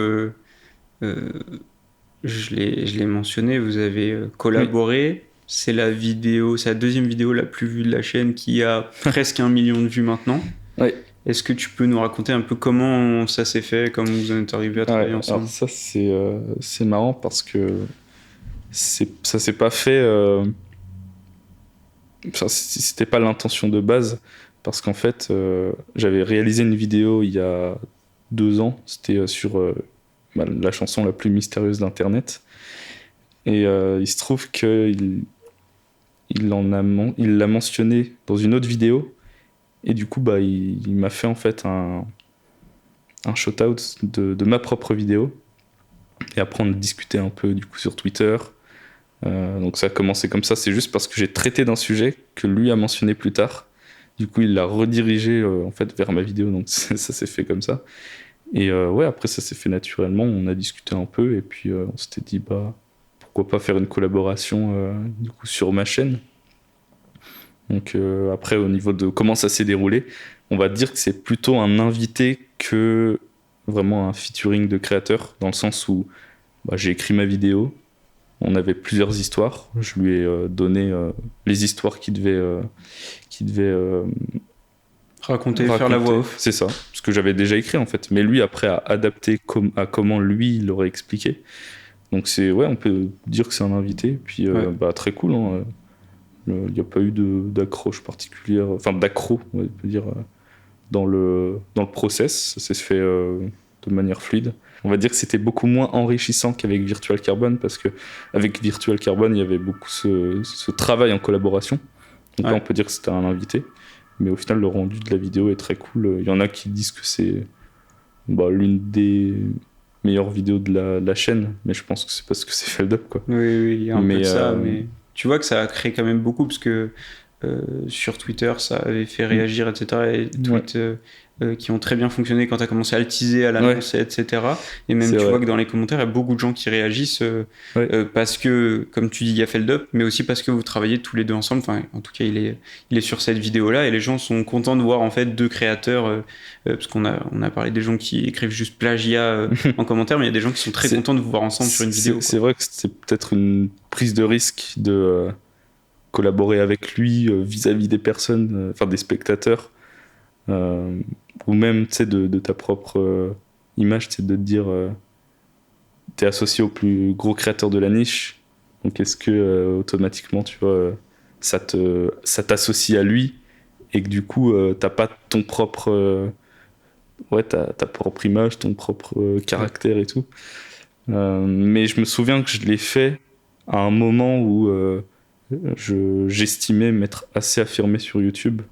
je l'ai mentionné, vous avez collaboré. Oui. C'est la deuxième vidéo la plus vue de la chaîne qui a presque 1 million de vues maintenant.
Oui.
Est-ce que tu peux nous raconter un peu comment ça s'est fait, comment vous en êtes arrivés à travailler ensemble?
Alors ça, c'est marrant parce que ça s'est pas fait... c'était pas l'intention de base, parce qu'en fait, j'avais réalisé une vidéo il y a 2 ans. C'était sur la chanson la plus mystérieuse d'Internet. Et il se trouve qu'il l'a mentionné dans une autre vidéo. Et du coup, il m'a fait en fait un shout-out de ma propre vidéo. Et après, on a discuté un peu du coup sur Twitter. Donc ça a commencé comme ça. C'est juste parce que j'ai traité d'un sujet que lui a mentionné plus tard. Du coup, il l'a redirigé en fait vers ma vidéo. Donc ça s'est fait comme ça. Et ouais, après ça s'est fait naturellement. On a discuté un peu et puis on s'était dit pourquoi pas faire une collaboration du coup sur ma chaîne. Donc après, au niveau de comment ça s'est déroulé, on va dire que c'est plutôt un invité que vraiment un featuring de créateur, dans le sens où j'ai écrit ma vidéo, on avait plusieurs histoires, je lui ai donné les histoires qu'il devait
raconter, faire la voix off.
C'est ça, ce que j'avais déjà écrit en fait, mais lui après a adapté à comment lui il l'aurait expliqué. Donc on peut dire que c'est un invité, puis très cool, hein. Il n'y a pas eu d'accroche particulière, enfin d'accro, on peut dire, dans le process. Ça s'est fait de manière fluide. On va dire que c'était beaucoup moins enrichissant qu'avec Virtual Carbon, parce qu'avec Virtual Carbon, il y avait beaucoup ce travail en collaboration. Donc là, on peut dire que c'était un invité. Mais au final, le rendu de la vidéo est très cool. Il y en a qui disent que c'est l'une des meilleures vidéos de la chaîne, mais je pense que c'est parce que c'est Feldup, quoi.
Oui, il y a un peu de ça, mais tu vois que ça a créé quand même beaucoup, parce que sur Twitter, ça avait fait réagir, etc. Et tweets qui ont très bien fonctionné quand tu as commencé à le teaser, à l'annoncer, etc. Et même, tu vois que dans les commentaires, il y a beaucoup de gens qui réagissent parce que, comme tu dis, il y a Feldup, mais aussi parce que vous travaillez tous les deux ensemble. Enfin, en tout cas, il est sur cette vidéo-là, et les gens sont contents de voir en fait 2 créateurs, parce qu'on a parlé des gens qui écrivent juste plagiat en commentaire, mais il y a des gens qui sont très contents de vous voir ensemble sur une vidéo.
C'est vrai que c'est peut-être une prise de risque de collaborer avec lui vis-à-vis des personnes, des spectateurs, ou même de ta propre image, de te dire t'es associé au plus gros créateur de la niche, donc est-ce que automatiquement tu vois ça t'associe à lui, et que du coup t'as pas ton propre ta propre image, ton propre caractère et tout. Mais je me souviens que je l'ai fait à un moment où j'estimais m'être assez affirmé sur YouTube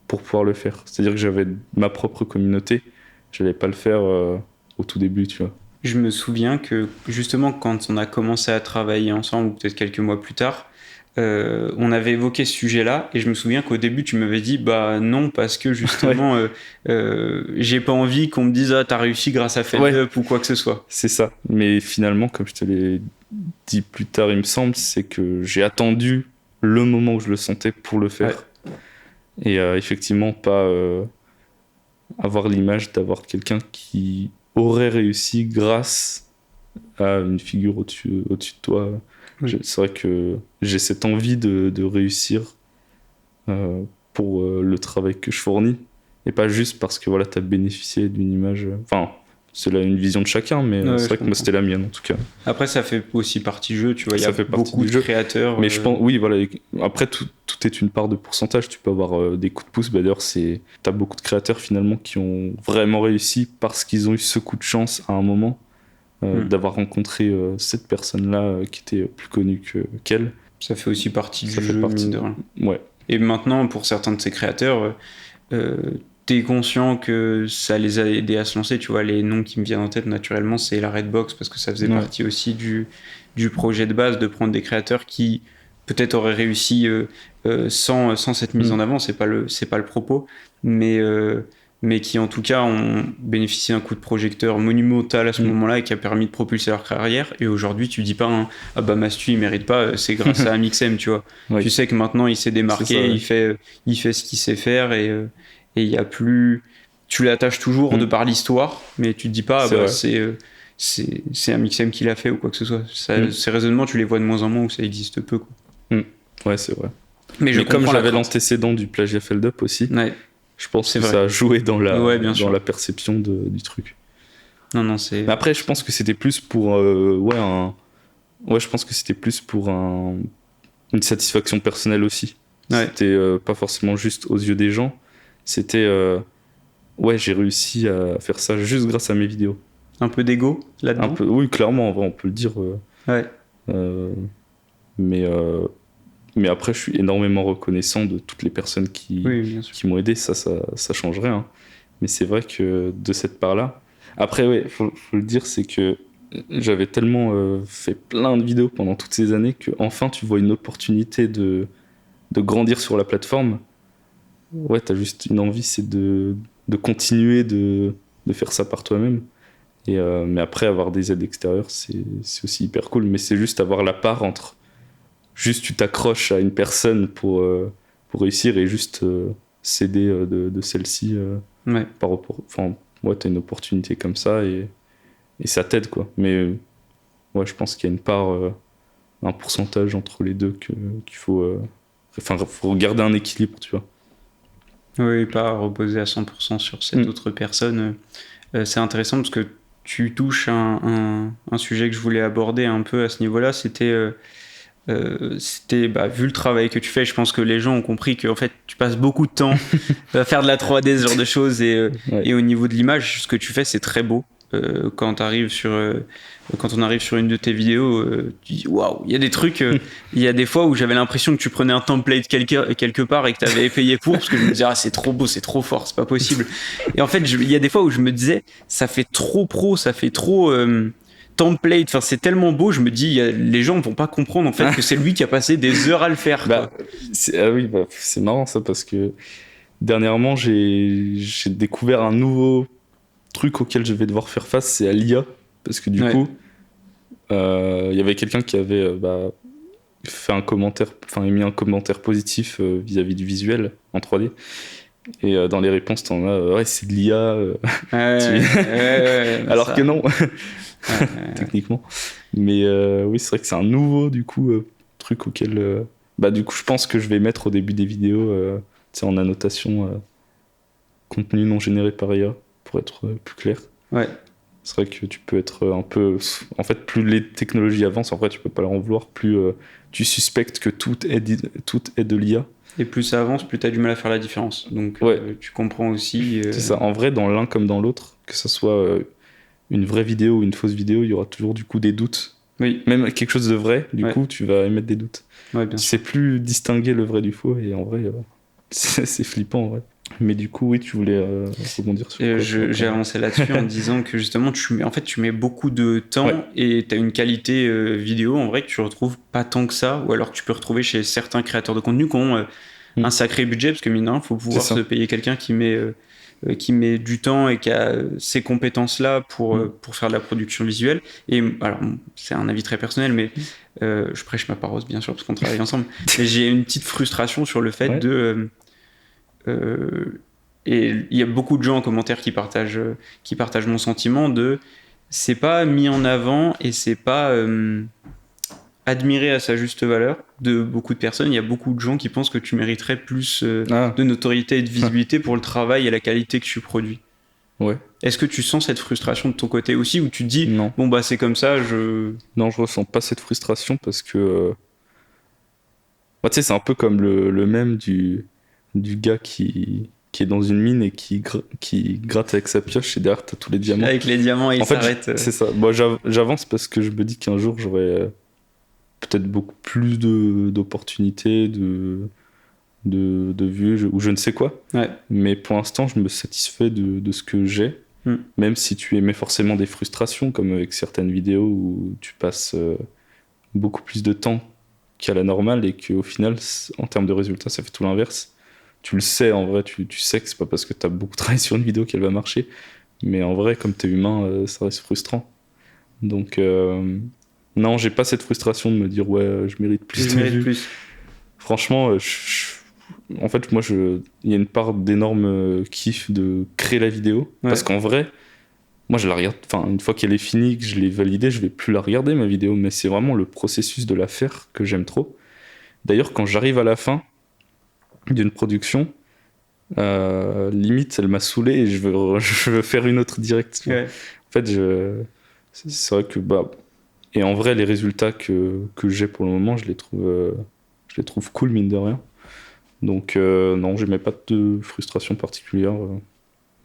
pour pouvoir le faire. C'est-à-dire que j'avais ma propre communauté, je n'allais pas le faire au tout début, tu vois.
Je me souviens que justement quand on a commencé à travailler ensemble, ou peut-être quelques mois plus tard, on avait évoqué ce sujet-là, et je me souviens qu'au début tu m'avais dit non, parce que justement j'ai pas envie qu'on me dise t'as réussi grâce à Feldup ou quoi que ce soit.
C'est ça, mais finalement, comme je te l'ai dit plus tard, il me semble, c'est que j'ai attendu le moment où je le sentais pour le faire. Et effectivement, pas avoir l'image d'avoir quelqu'un qui aurait réussi grâce à une figure au-dessus de toi. Oui. C'est vrai que j'ai cette envie de réussir pour le travail que je fournis, et pas juste parce que tu as bénéficié d'une image, c'est là une vision de chacun, mais
Ouais,
c'est vrai que moi c'était la mienne en tout cas.
Après, ça fait aussi partie du jeu, tu vois, il y
Ça
a
fait partie
beaucoup
du
de
jeu.
créateurs.
Mais je pense, oui, voilà. Après, tout est une part de pourcentage. Tu peux avoir des coups de pouce. Bah, d'ailleurs, t'as beaucoup de créateurs finalement qui ont vraiment réussi parce qu'ils ont eu ce coup de chance à un moment d'avoir rencontré cette personne-là qui était plus connue qu'elle.
Ça fait aussi partie
Ça
du
fait
jeu,
partie
mine de rien.
Ouais.
Et maintenant, pour certains de ces créateurs, t'es conscient que ça les a aidés à se lancer. Tu vois, les noms qui me viennent en tête naturellement, c'est la Redbox, parce que ça faisait partie aussi du projet de base de prendre des créateurs qui peut-être auraient réussi sans cette mise en avant. C'est pas le propos, mais qui en tout cas ont bénéficié d'un coup de projecteur monumental à ce moment-là et qui a permis de propulser leur carrière. Et aujourd'hui, tu dis pas ah bah Mastu il mérite pas, c'est grâce à Amixem, tu vois.
Oui.
Tu sais que maintenant il s'est démarqué,
ça, ouais.
il fait ce qu'il sait faire et il y a plus, tu l'attaches toujours de par l'histoire, mais tu te dis pas c'est Amixem qui l'a fait ou quoi que ce soit. Ces raisonnements, tu les vois de moins en moins où ça existe peu, quoi.
Ouais, c'est vrai.
Mais
comme j'avais l'antécédent du plagiat Feld-up aussi,
je
pense que ça a joué dans la perception du truc.
Non, c'est...
Mais après, je pense que c'était plus pour je pense que c'était plus pour une satisfaction personnelle aussi. C'était pas forcément juste aux yeux des gens. C'était j'ai réussi à faire ça juste grâce à mes vidéos.
Un peu d'ego là-dedans.
Oui, clairement, en vrai, on peut le dire. Mais après, je suis énormément reconnaissant de toutes les personnes qui m'ont aidé. Ça change rien. Mais c'est vrai que de cette part-là. Après, faut le dire, c'est que j'avais tellement fait plein de vidéos pendant toutes ces années qu'enfin, tu vois une opportunité de grandir sur la plateforme. Ouais, t'as juste une envie, c'est de continuer de faire ça par toi-même. Mais après, avoir des aides extérieures, c'est aussi hyper cool. Mais c'est juste avoir la part entre juste tu t'accroches à une personne pour réussir et juste céder de celle-ci par rapport. Enfin, t'as une opportunité comme ça et ça t'aide, quoi. Mais je pense qu'il y a une part, un pourcentage entre les deux qu'il faut. Faut garder un équilibre, tu vois.
Oui, pas reposer à 100% sur cette autre personne. C'est intéressant parce que tu touches un sujet que je voulais aborder un peu à ce niveau-là. C'était vu le travail que tu fais, je pense que les gens ont compris que en fait, tu passes beaucoup de temps à faire de la 3D, ce genre de choses. Et au niveau de l'image, ce que tu fais, c'est très beau. Quand on arrive sur une de tes vidéos, tu dis waouh, il y a des trucs, il y a des fois où j'avais l'impression que tu prenais un template quelque part et que tu avais payé pour, parce que je me disais c'est trop beau, c'est trop fort, c'est pas possible. Et en fait, il y a des fois où je me disais ça fait trop pro, ça fait trop template, enfin c'est tellement beau, je me dis les gens vont pas comprendre en fait que c'est lui qui a passé des heures à le faire.
C'est marrant ça, parce que dernièrement j'ai découvert un nouveau truc auquel je vais devoir faire face, c'est à l'IA, parce que du coup il y avait quelqu'un qui avait fait un commentaire, émis un commentaire positif vis-à-vis du visuel en 3D, et dans les réponses t'en as c'est de l'IA alors que non. Techniquement, mais oui, c'est vrai que c'est un nouveau du coup truc auquel du coup je pense que je vais mettre au début des vidéos en annotation contenu non généré par IA, pour être plus clair. C'est vrai que tu peux être un peu, en fait, plus les technologies avancent, en vrai tu peux pas leur en vouloir, plus tu suspectes que tout est de l'IA.
Et plus ça avance, plus tu as du mal à faire la différence. Donc tu comprends aussi.
C'est ça, en vrai, dans l'un comme dans l'autre, que ce soit une vraie vidéo ou une fausse vidéo, il y aura toujours du coup des doutes.
Oui.
Même quelque chose de vrai, du coup, tu vas émettre des doutes.
Bien
tu sais plus distinguer le vrai du faux, et en vrai, c'est flippant en vrai. Mais du coup, oui, tu voulais rebondir sur quoi,
j'ai avancé là-dessus en disant que justement, tu mets beaucoup de temps et tu as une qualité vidéo en vrai que tu retrouves pas tant que ça, ou alors que tu peux retrouver chez certains créateurs de contenu qui ont un sacré budget, parce que mine de rien, il faut pouvoir se payer quelqu'un qui met du temps et qui a ces compétences-là pour faire de la production visuelle. Et alors, c'est un avis très personnel, mais je prêche ma paroisse, bien sûr, parce qu'on travaille ensemble. Mais j'ai une petite frustration sur le fait de... et il y a beaucoup de gens en commentaire qui partagent mon sentiment de... C'est pas mis en avant et c'est pas... admiré à sa juste valeur de beaucoup de personnes. Il y a beaucoup de gens qui pensent que tu mériterais plus de notoriété et de visibilité pour le travail et la qualité que tu produis.
Ouais.
Est-ce que tu sens cette frustration de ton côté aussi, ou tu te dis,
Non.
bon bah c'est comme ça,
Non, je ressens pas cette frustration parce que bah, tu sais, c'est un peu comme le mème du gars qui est dans une mine et qui gratte avec sa pioche et derrière t'as tous les diamants.
avec les diamants, il
En fait,
s'arrête.
c'est ça. Moi, j'avance parce que je me dis qu'un jour j'aurai peut-être beaucoup plus d'opportunités, de vues ou je ne sais quoi.
Ouais.
Mais pour l'instant, je me satisfais de ce que j'ai. Même si tu émets forcément des frustrations, comme avec certaines vidéos où tu passes beaucoup plus de temps qu'à la normale et qu'au final, en termes de résultats, ça fait tout l'inverse. Tu le sais, en vrai, tu sais que c'est pas parce que tu as beaucoup travaillé sur une vidéo qu'elle va marcher. Mais en vrai, comme tu es humain, ça reste frustrant. Donc, non, j'ai pas cette frustration de me dire, ouais, je mérite plus de vues.
Plus.
Franchement, en fait, moi, il y a une part d'énorme kiff de créer la vidéo.
Ouais.
Parce qu'en vrai, moi, je la regarde. Enfin, une fois qu'elle est finie, que je l'ai validée, je vais plus la regarder, ma vidéo. Mais c'est vraiment le processus de la faire que j'aime trop. D'ailleurs, quand j'arrive à la fin d'une production, limite, elle m'a saoulé et je veux faire une autre direct.
Ouais.
En fait, c'est vrai que, bah, et en vrai, les résultats que j'ai pour le moment, je les trouve cool, mine de rien. Donc, non, je n'ai pas de frustration particulière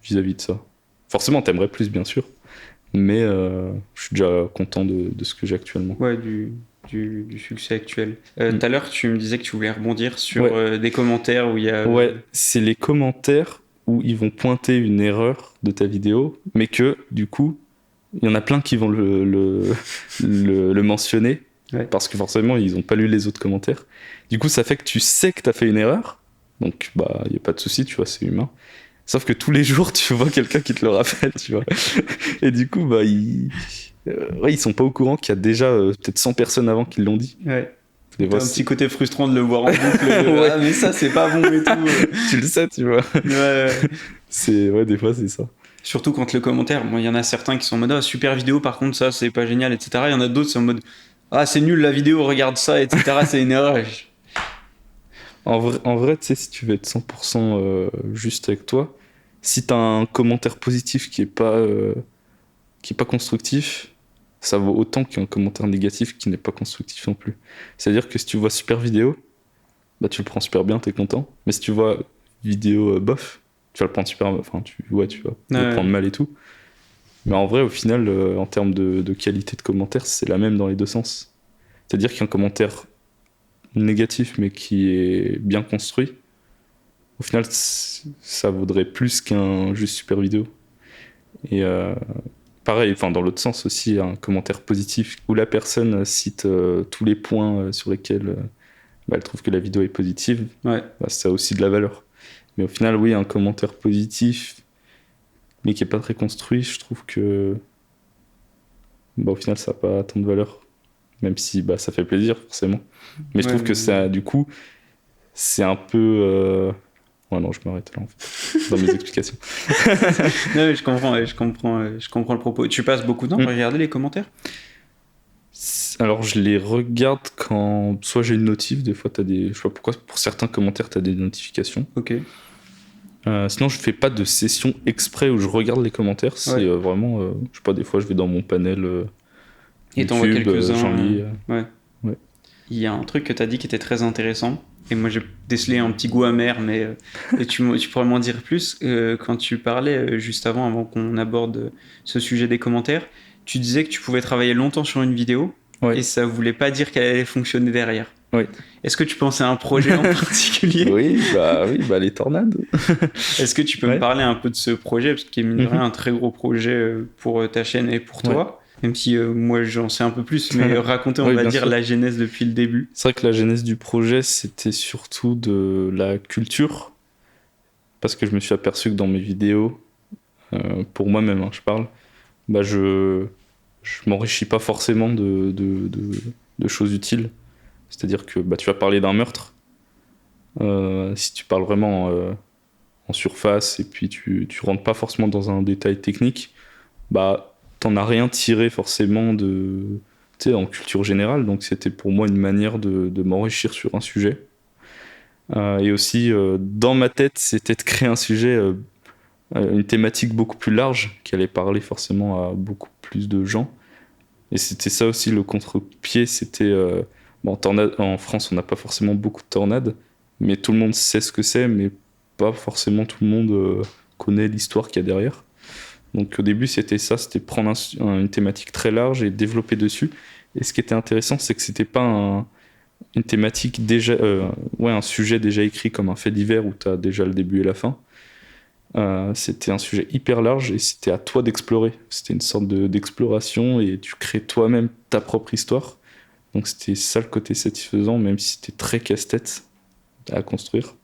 vis-à-vis de ça. Forcément, t'aimerais plus, bien sûr, mais je suis déjà content de ce que j'ai actuellement.
Ouais, du succès actuel. Tout à l'heure, tu me disais que tu voulais rebondir sur
Ouais.
des commentaires où il y a...
Ouais, c'est les commentaires où ils vont pointer une erreur de ta vidéo, mais que, du coup, il y en a plein qui vont le mentionner,
Ouais.
parce que forcément, ils n'ont pas lu les autres commentaires. Du coup, ça fait que tu sais que tu as fait une erreur, donc bah, il n'y a pas de souci, tu vois, c'est humain. Sauf que tous les jours, tu vois quelqu'un qui te le rappelle, tu vois. Et du coup, bah, ils sont pas au courant qu'il y a déjà peut-être 100 personnes avant qui l'ont dit.
Ouais.
Des
T'as
fois,
un petit côté frustrant de le voir en boucle.
Ouais.
Ah, mais ça, c'est pas bon et tout.
tu le sais, tu vois.
Ouais.
Ouais, des fois, c'est ça.
Surtout quand le commentaire, il y en a certains qui sont en mode ah, super vidéo, par contre, ça, c'est pas génial, etc. Il y en a d'autres qui sont en mode ah, c'est nul la vidéo, regarde ça, etc. C'est une erreur.
En vrai, tu sais, si tu veux être 100% juste avec toi, si t'as un commentaire positif qui est pas constructif, ça vaut autant qu'un commentaire négatif qui n'est pas constructif non plus. C'est-à-dire que si tu vois super vidéo, bah tu le prends super bien, t'es content. Mais si tu vois vidéo bof, tu vas le prendre super, enfin tu vas le prendre mal et tout. Mais en vrai, au final, en termes de qualité de commentaire, c'est la même dans les deux sens. C'est-à-dire qu'un commentaire négatif mais qui est bien construit, au final, ça vaudrait plus qu'un juste super vidéo. Et pareil, enfin dans l'autre sens aussi, un commentaire positif où la personne cite tous les points sur lesquels elle trouve que la vidéo est positive,
ouais.
Bah, ça a aussi de la valeur. Mais au final, oui, un commentaire positif, mais qui est pas très construit, je trouve que bah, au final, ça n'a pas tant de valeur. Même si bah, ça fait plaisir, forcément. Mais je trouve que ça, du coup, c'est un peu... Ouais, non, je m'arrête là, en fait, dans mes explications.
Non, mais je comprends le propos. Tu passes beaucoup de temps à regarder les commentaires ?
Alors, je les regarde quand soit j'ai une notif, des fois, je sais pas pourquoi, pour certains commentaires, tu as des notifications.
Ok.
Sinon, je fais pas de session exprès où je regarde les commentaires. C'est vraiment, je sais pas, des fois, je vais dans mon panel
et t'en vois quelques-uns.
j'en lis.
Ouais. Il y a un truc que tu as dit qui était très intéressant. Et moi, j'ai décelé un petit goût amer, mais et tu pourrais m'en dire plus. Quand tu parlais juste avant qu'on aborde ce sujet des commentaires, tu disais que tu pouvais travailler longtemps sur une vidéo et ça voulait pas dire qu'elle allait fonctionner derrière.
Oui.
Est-ce que tu pensais à un projet en particulier ?
Oui, les tornades.
Est-ce que tu peux me parler un peu de ce projet, parce qu'il est mine de rien un très gros projet pour ta chaîne et pour toi ? Même si moi j'en sais un peu plus, mais raconter, on va dire, la genèse depuis le début.
C'est vrai que la genèse du projet, c'était surtout de la culture, parce que je me suis aperçu que dans mes vidéos, pour moi-même, je parle, bah je m'enrichis pas forcément de choses utiles. C'est-à-dire que bah, tu vas parler d'un meurtre, si tu parles vraiment en surface et puis tu rentres pas forcément dans un détail technique, bah t'en as rien tiré forcément en culture générale, donc c'était pour moi une manière de m'enrichir sur un sujet. Et aussi, dans ma tête, c'était de créer un sujet une thématique beaucoup plus large qui allait parler forcément à beaucoup plus de gens. Et c'était ça aussi le contre-pied, c'était en France on n'a pas forcément beaucoup de tornades, mais tout le monde sait ce que c'est, mais pas forcément tout le monde connaît l'histoire qu'il y a derrière. Donc au début c'était ça, c'était prendre une thématique très large et développer dessus. Et ce qui était intéressant, c'est que c'était pas une thématique déjà, un sujet déjà écrit comme un fait divers où tu as déjà le début et la fin. C'était un sujet hyper large et c'était à toi d'explorer. C'était une sorte d'exploration et tu crées toi-même ta propre histoire. Donc c'était ça le côté satisfaisant, même si c'était très casse-tête à construire.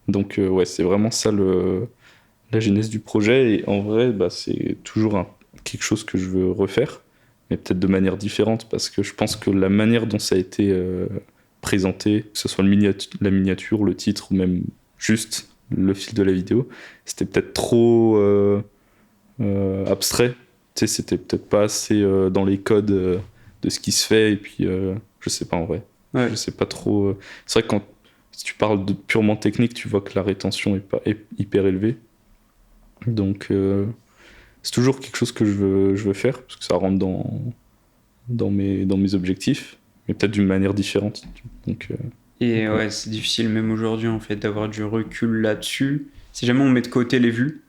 Donc c'est vraiment ça la genèse du projet. Et en vrai, c'est toujours quelque chose que je veux refaire, mais peut-être de manière différente, parce que je pense que la manière dont ça a été présenté, que ce soit la miniature, le titre, ou même juste le fil de la vidéo, c'était peut-être trop abstrait. Tu sais, c'était peut-être pas assez dans les codes de ce qui se fait, et puis je sais pas en vrai.
Ouais.
Je sais pas trop. C'est vrai que si tu parles de purement technique, tu vois que la rétention est hyper élevée. Donc c'est toujours quelque chose que je veux faire, parce que ça rentre dans mes objectifs, mais peut-être d'une manière différente. Donc,
Et ouais, c'est difficile même aujourd'hui en fait d'avoir du recul là-dessus. Si jamais on met de côté les vues,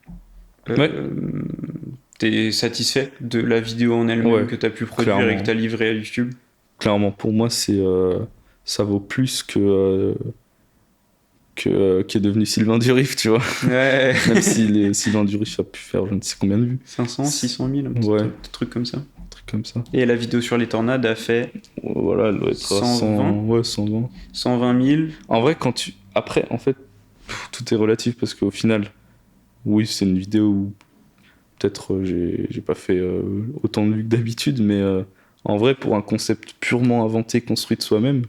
t'es satisfait de la vidéo en elle-même que t'as pu produire
clairement.
et que t'as livré à YouTube?
Clairement, pour moi, ça vaut plus que qui est devenu Sylvain Durif, tu vois.
Ouais.
Même si Sylvain Durif a pu faire je ne sais combien de vues.
500, 600 000, un petit truc comme ça.
Un truc comme ça.
Et la vidéo sur les tornades a fait...
Voilà, elle doit être
120.
120.
120 000.
En vrai, après, en fait, tout est relatif, parce qu'au final, oui, c'est une vidéo où peut-être j'ai pas fait autant de vues que d'habitude, mais en vrai, pour un concept purement inventé, construit de soi-même,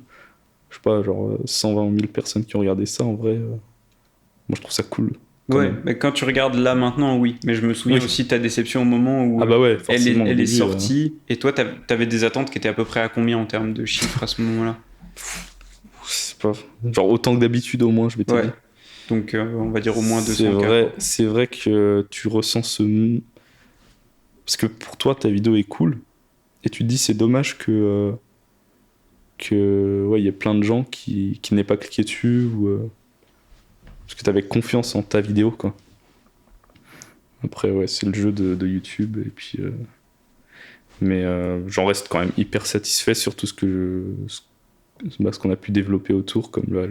je sais pas, genre 120 000 personnes qui ont regardé ça, en vrai, moi je trouve ça cool.
Ouais, mais quand tu regardes là maintenant, oui. Mais je me souviens aussi de ta déception au moment où elle est sortie. Et toi, t'avais des attentes qui étaient à peu près à combien en termes de chiffres à ce moment-là?
C'est pas... Genre autant que d'habitude au moins, je vais te dire.
Donc on va dire au moins 200
C'est vrai que tu ressens ce... Parce que pour toi, ta vidéo est cool. Et tu te dis, c'est dommage que y ait plein de gens qui n'aient pas cliqué dessus, ou parce que t'avais confiance en ta vidéo, quoi. Après, c'est le jeu de YouTube, et puis mais j'en reste quand même hyper satisfait sur tout ce ce qu'on a pu développer autour, comme là,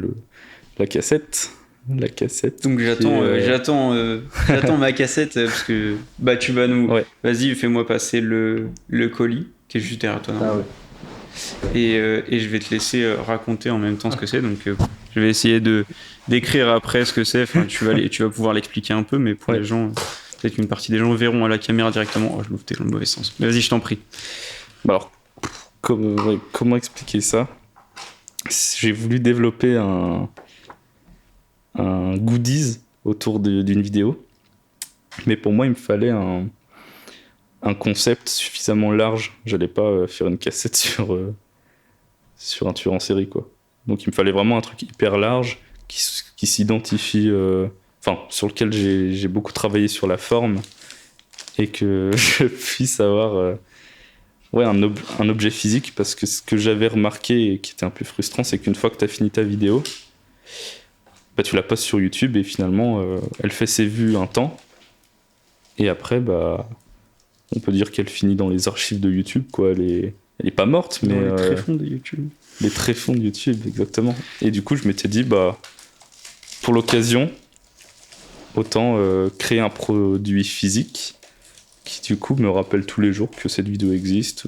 la cassette.
Donc j'attends ma cassette, parce que tu vas nous... Vas-y, fais-moi passer le colis qui est juste derrière toi.
Ah ouais.
Et je vais te laisser raconter en même temps ce que c'est. Donc je vais essayer d'écrire après ce que c'est. Enfin, tu vas pouvoir l'expliquer un peu, mais pour les gens, peut-être qu'une partie des gens verront à la caméra directement. Oh, je l'ouvre dans le mauvais sens. Mais vas-y, je t'en prie.
Alors, comment expliquer ça? J'ai voulu développer un goodies autour d'une vidéo, mais pour moi, il me fallait un concept suffisamment large. J'allais pas faire une cassette sur un tueur en série, quoi. Donc il me fallait vraiment un truc hyper large qui s'identifie, sur lequel j'ai beaucoup travaillé sur la forme, et que je puisse avoir un objet physique, parce que ce que j'avais remarqué et qui était un peu frustrant, c'est qu'une fois que tu as fini ta vidéo, tu la postes sur YouTube et finalement elle fait ses vues un temps, et après on peut dire qu'elle finit dans les archives de YouTube, quoi. Elle est pas morte, mais
dans les tréfonds de YouTube.
Les tréfonds de YouTube, exactement. Et du coup, je m'étais dit, pour l'occasion, autant créer un produit physique qui, du coup, me rappelle tous les jours que cette vidéo existe.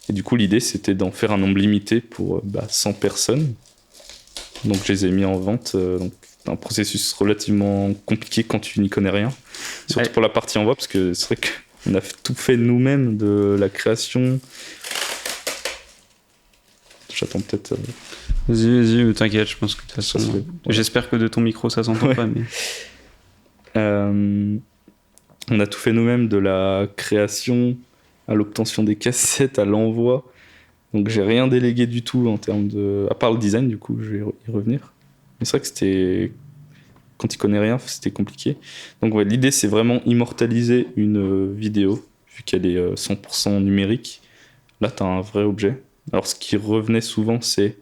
Et du coup, l'idée, c'était d'en faire un nombre limité pour 100 personnes. Donc, je les ai mis en vente. Donc, c'est un processus relativement compliqué quand tu n'y connais rien. Surtout pour la partie envoi, parce que c'est vrai qu'on a tout fait nous-mêmes, de la création. J'attends peut-être...
Vas-y, t'inquiète, je pense que de toute façon... J'espère que de ton micro, ça s'entend pas, mais...
On a tout fait nous-mêmes, de la création à l'obtention des cassettes, à l'envoi. Donc j'ai rien délégué du tout en termes de... À part le design, du coup, je vais y revenir. Mais c'est vrai que c'était quand tu connais rien, c'était compliqué. Donc ouais, l'idée c'est vraiment immortaliser une vidéo, vu qu'elle est 100% numérique. Là, tu as un vrai objet. Alors, ce qui revenait souvent, c'est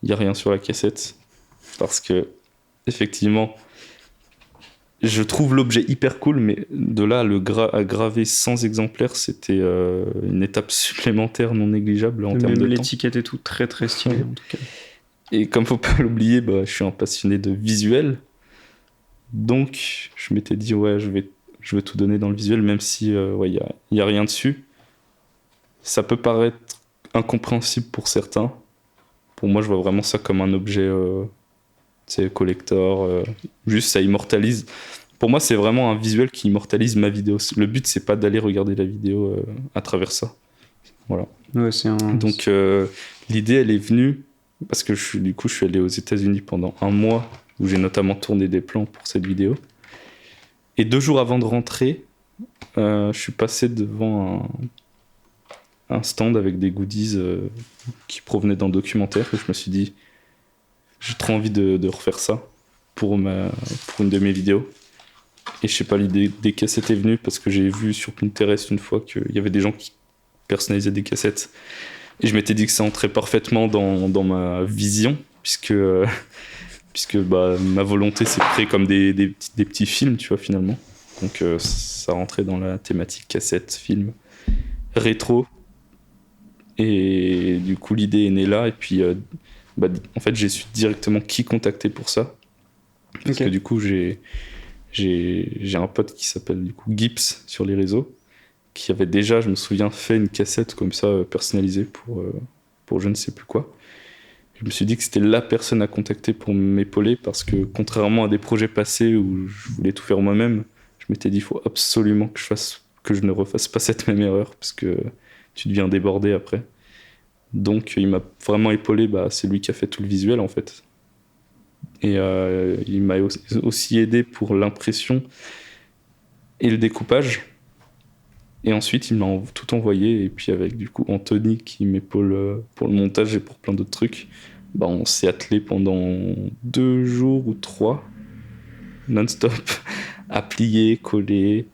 il n'y a rien sur la cassette. Parce que, effectivement, je trouve l'objet hyper cool, mais de là à graver 100 exemplaires, c'était une étape supplémentaire non négligeable en termes de temps.
Même l'étiquette et tout, très très stylé en tout cas.
Et comme faut pas l'oublier, je suis un passionné de visuel. Donc, je m'étais dit, ouais, je vais tout donner dans le visuel, même si il y a rien dessus. Ça peut paraître incompréhensible pour certains. Pour moi, je vois vraiment ça comme un objet collector. Juste, ça immortalise. Pour moi, c'est vraiment un visuel qui immortalise ma vidéo. Le but, c'est pas d'aller regarder la vidéo à travers ça. Voilà.
Ouais,
Donc, l'idée, elle est venue parce que je suis allé aux États-Unis pendant un mois où j'ai notamment tourné des plans pour cette vidéo. Et 2 jours avant de rentrer, je suis passé devant un stand avec des goodies qui provenaient d'un documentaire et je me suis dit j'ai trop envie de refaire ça pour une de mes vidéos. Et je sais pas, l'idée des cassettes est venue parce que j'ai vu sur Pinterest une fois qu'il y avait des gens qui personnalisaient des cassettes et je m'étais dit que ça entrait parfaitement dans ma vision puisque ma volonté c'est de créer comme des petits films, tu vois, finalement. Donc ça rentrait dans la thématique cassette, film, rétro. Et du coup, l'idée est née là. Et puis, en fait, j'ai su directement qui contacter pour ça. Parce que du coup, j'ai un pote qui s'appelle du coup Gips sur les réseaux, qui avait déjà, je me souviens, fait une cassette comme ça, personnalisée pour je ne sais plus quoi. Je me suis dit que c'était la personne à contacter pour m'épauler, parce que contrairement à des projets passés où je voulais tout faire moi-même, je m'étais dit il faut absolument que je ne refasse pas cette même erreur, parce que tu deviens débordé après. Donc il m'a vraiment épaulé, c'est lui qui a fait tout le visuel en fait. Et il m'a aussi aidé pour l'impression et le découpage. Et ensuite il m'a tout envoyé, et puis avec du coup Anthony qui m'épaule pour le montage et pour plein d'autres trucs, on s'est attelé pendant 2 jours ou 3 non-stop à plier, coller,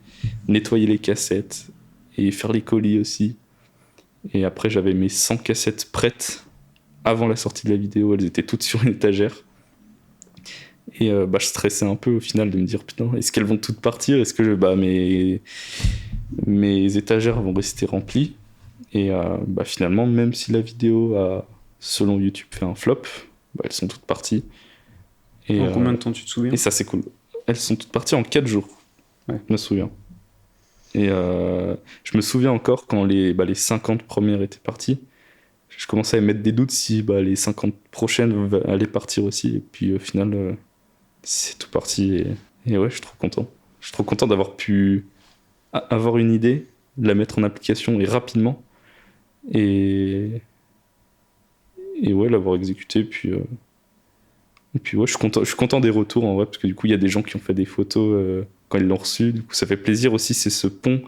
nettoyer les cassettes et faire les colis aussi. Et après, j'avais mes 100 cassettes prêtes avant la sortie de la vidéo. Elles étaient toutes sur une étagère. Et je stressais un peu au final de me dire putain, est-ce qu'elles vont toutes partir ? Est-ce que mes étagères vont rester remplies ? Et finalement, même si la vidéo a, selon YouTube, fait un flop, elles sont toutes parties. Et,
en combien de temps tu te souviens ?
Et ça, c'est cool. Elles sont toutes parties en 4 jours. Ouais. Je me souviens. Et je me souviens encore quand les 50 premières étaient parties, je commençais à mettre des doutes si les 50 prochaines allaient partir aussi. Et puis au final, c'est tout parti. Et ouais, je suis trop content. Je suis trop content d'avoir pu avoir une idée, la mettre en application et rapidement. Et ouais, l'avoir exécuté. Et puis ouais, je suis content des retours en vrai, parce que du coup, il y a des gens qui ont fait des photos quand ils l'ont reçu. Du coup, ça fait plaisir aussi, c'est ce pont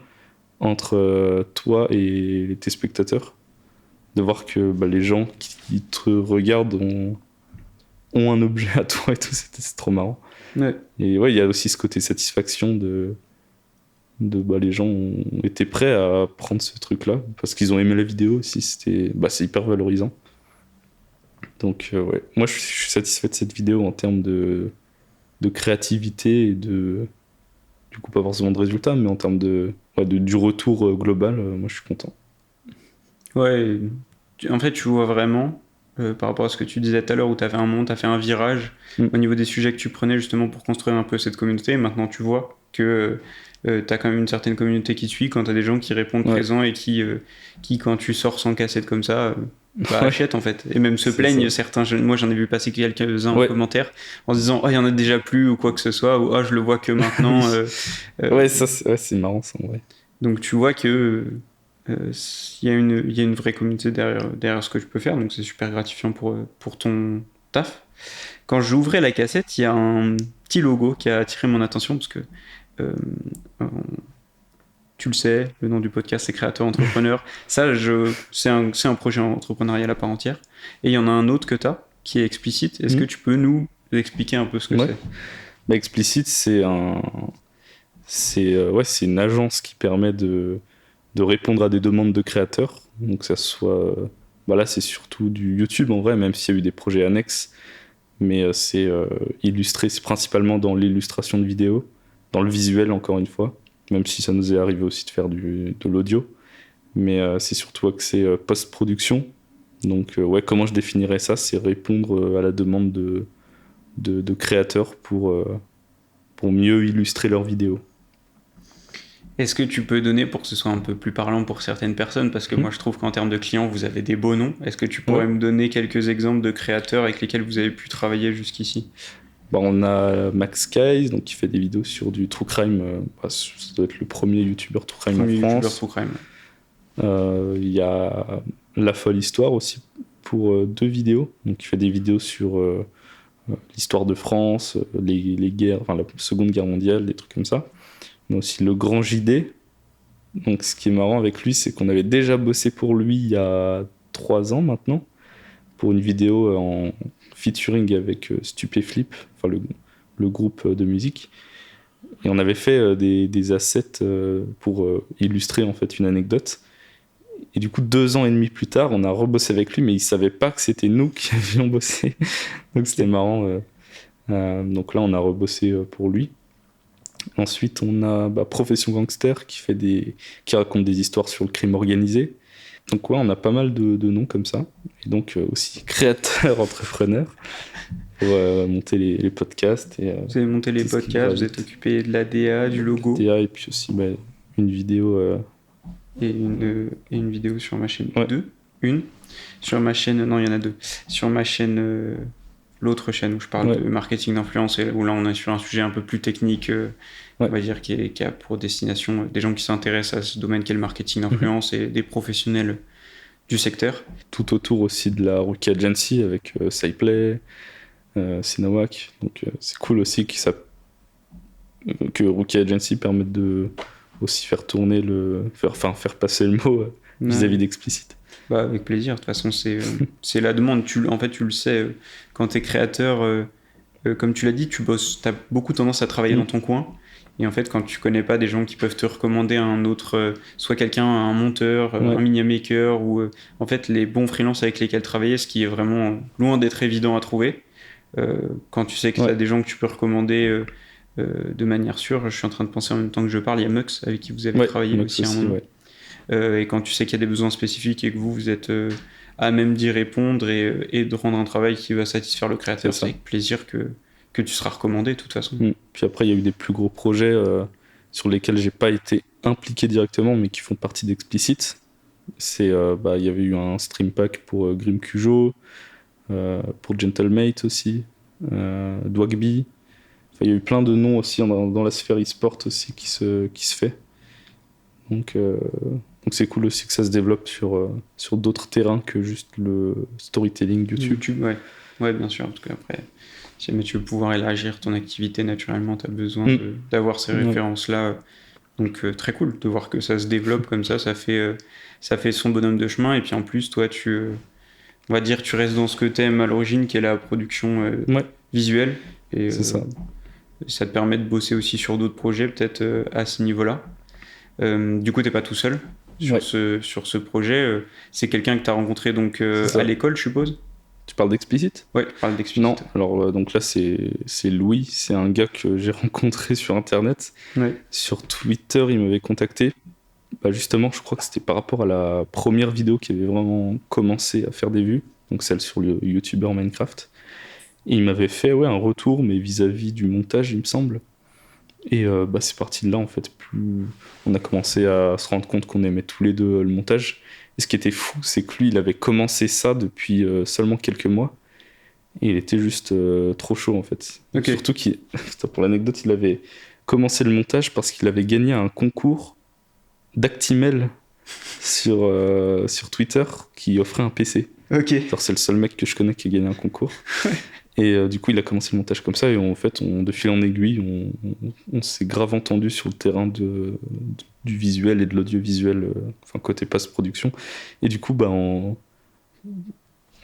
entre toi et tes spectateurs, de voir que les gens qui te regardent ont un objet à toi et tout, c'est trop marrant.
Ouais.
Et ouais, il y a aussi ce côté satisfaction de les gens ont été prêts à prendre ce truc-là, parce qu'ils ont aimé la vidéo aussi, c'est hyper valorisant. Donc ouais, moi je suis satisfait de cette vidéo en termes de créativité et du coup pas forcément de résultats, mais en termes du retour global, moi je suis content.
Ouais, en fait tu vois vraiment, par rapport à ce que tu disais tout à l'heure, où tu as fait un virage au niveau des sujets que tu prenais justement pour construire un peu cette communauté, et maintenant tu vois que tu as quand même une certaine communauté qui te suit quand tu as des gens qui répondent présents et qui quand tu sors sans cassette comme ça... achètent en fait, et même se plaignent certains. Moi j'en ai vu passer quelques-uns en commentaire en se disant il y en a déjà plus ou quoi que ce soit, ou je le vois que maintenant.
C'est marrant ça en vrai.
Donc tu vois que il y a une vraie communauté derrière ce que tu peux faire, donc c'est super gratifiant pour ton taf. Quand j'ouvrais la cassette, il y a un petit logo qui a attiré mon attention, parce que tu le sais, le nom du podcast c'est Créateur Entrepreneur. Ça, c'est un projet entrepreneurial à part entière. Et il y en a un autre que tu as, qui est explicite. Est-ce que tu peux nous expliquer un peu ce que c'est ?
Bah, Explicit, c'est une agence qui permet de répondre à des demandes de créateurs. Donc ça soit, là c'est surtout du YouTube en vrai, même s'il y a eu des projets annexes, mais c'est illustré, c'est principalement dans l'illustration de vidéos, dans le visuel encore une fois, même si ça nous est arrivé aussi de faire de l'audio, mais c'est surtout axé post-production. Donc comment je définirais ça, c'est répondre à la demande de créateurs pour mieux illustrer leurs vidéos.
Est-ce que tu peux donner, pour que ce soit un peu plus parlant pour certaines personnes, parce que moi je trouve qu'en termes de clients, vous avez des beaux noms. Est-ce que tu pourrais me donner quelques exemples de créateurs avec lesquels vous avez pu travailler jusqu'ici?
On a Max Guys, donc qui fait des vidéos sur du true crime. Ça doit être le premier youtubeur true crime en France.
True crime.
Il y a La Folle Histoire aussi pour 2 vidéos. Donc il fait des vidéos sur l'histoire de France, les guerres, la Seconde Guerre mondiale, des trucs comme ça. On a aussi Le Grand JD. Donc ce qui est marrant avec lui, c'est qu'on avait déjà bossé pour lui il y a 3 ans maintenant, pour une vidéo en featuring avec Stupéflip, le groupe de musique. Et on avait fait des assets pour illustrer en fait une anecdote. Et du coup, 2 ans et demi plus tard, on a rebossé avec lui, mais il savait pas que c'était nous qui avions bossé. Donc c'était marrant. Donc là, on a rebossé pour lui. Ensuite, on a Profession Gangster qui raconte des histoires sur le crime organisé. Donc on a pas mal de noms comme ça. Et donc aussi créateur, entrepreneur pour monter les podcasts.
Vous avez monté les podcasts, vous êtes occupé de l'ADA, du logo.
DA, et puis aussi une vidéo.
Et une vidéo sur ma chaîne. Ouais. Une. Sur ma chaîne, non, il y en a 2. Sur ma chaîne, l'autre chaîne où je parle de marketing d'influence, où là on est sur un sujet un peu plus technique, on va dire, qui a pour destination des gens qui s'intéressent à ce domaine qu'est le marketing d'influence et des professionnels du secteur.
Tout autour aussi de la Rookie Agency avec SciPlay, Cinewak. Donc c'est cool aussi que Rookie Agency permette de aussi faire tourner faire passer le mot vis-à-vis d'Explicit.
Avec plaisir, de toute façon c'est la demande. Tu le sais, quand tu es créateur, comme tu l'as dit, tu as beaucoup tendance à travailler dans ton coin. Et en fait, quand tu connais pas des gens qui peuvent te recommander un autre, soit un monteur, un mini-maker, ou en fait les bons freelances avec lesquels travailler, ce qui est vraiment loin d'être évident à trouver. Quand tu sais que tu as des gens que tu peux recommander de manière sûre, je suis en train de penser en même temps que je parle, il y a Mux avec qui vous avez travaillé aussi un moment. Et quand tu sais qu'il y a des besoins spécifiques et que vous êtes à même d'y répondre et de rendre un travail qui va satisfaire le créateur, c'est avec plaisir que tu seras recommandé de toute façon.
Puis après, il y a eu des plus gros projets sur lesquels j'ai pas été impliqué directement, mais qui font partie d'Explicit. Il y avait eu un stream pack pour Grim Cujo, pour Gentlemate aussi, Dwagby. Il y a eu plein de noms aussi dans la sphère e-sport aussi qui se fait. Donc c'est cool aussi que ça se développe sur d'autres terrains que juste le storytelling YouTube.
Ouais, bien sûr. Parce qu'après, si jamais tu veux pouvoir élargir ton activité, naturellement, tu as besoin d'avoir ces références-là. Donc très cool de voir que ça se développe comme ça. Ça fait son bonhomme de chemin. Et puis en plus, toi, on va dire, tu restes dans ce que tu aimes à l'origine, qui est la production visuelle. Et,
c'est ça.
Ça te permet de bosser aussi sur d'autres projets, peut-être à ce niveau-là. Du coup, t'es pas tout seul sur ce projet. C'est quelqu'un que tu as rencontré donc, à l'école, je suppose.
Tu parles d'Explicit ?
Ouais, je parle d'Explicit.
Non, alors donc là, c'est Louis. C'est un gars que j'ai rencontré sur Internet. Sur Twitter, il m'avait contacté. Justement, je crois que c'était par rapport à la première vidéo qui avait vraiment commencé à faire des vues. Donc celle sur le YouTuber Minecraft. Et il m'avait fait un retour, mais vis-à-vis du montage, il me semble. Et c'est parti de là, en fait. On a commencé à se rendre compte qu'on aimait tous les deux le montage. Et ce qui était fou, c'est que lui, il avait commencé ça depuis seulement quelques mois. Et il était juste trop chaud, en fait.
Okay.
Surtout pour l'anecdote, il avait commencé le montage parce qu'il avait gagné un concours d'Actimel sur Twitter qui offrait un PC.
Okay.
Alors, c'est le seul mec que je connais qui a gagné un concours. Et du coup, il a commencé le montage comme ça, et en fait, de fil en aiguille, on s'est grave entendu sur le terrain du visuel et de l'audiovisuel, côté post-production. Et du coup, on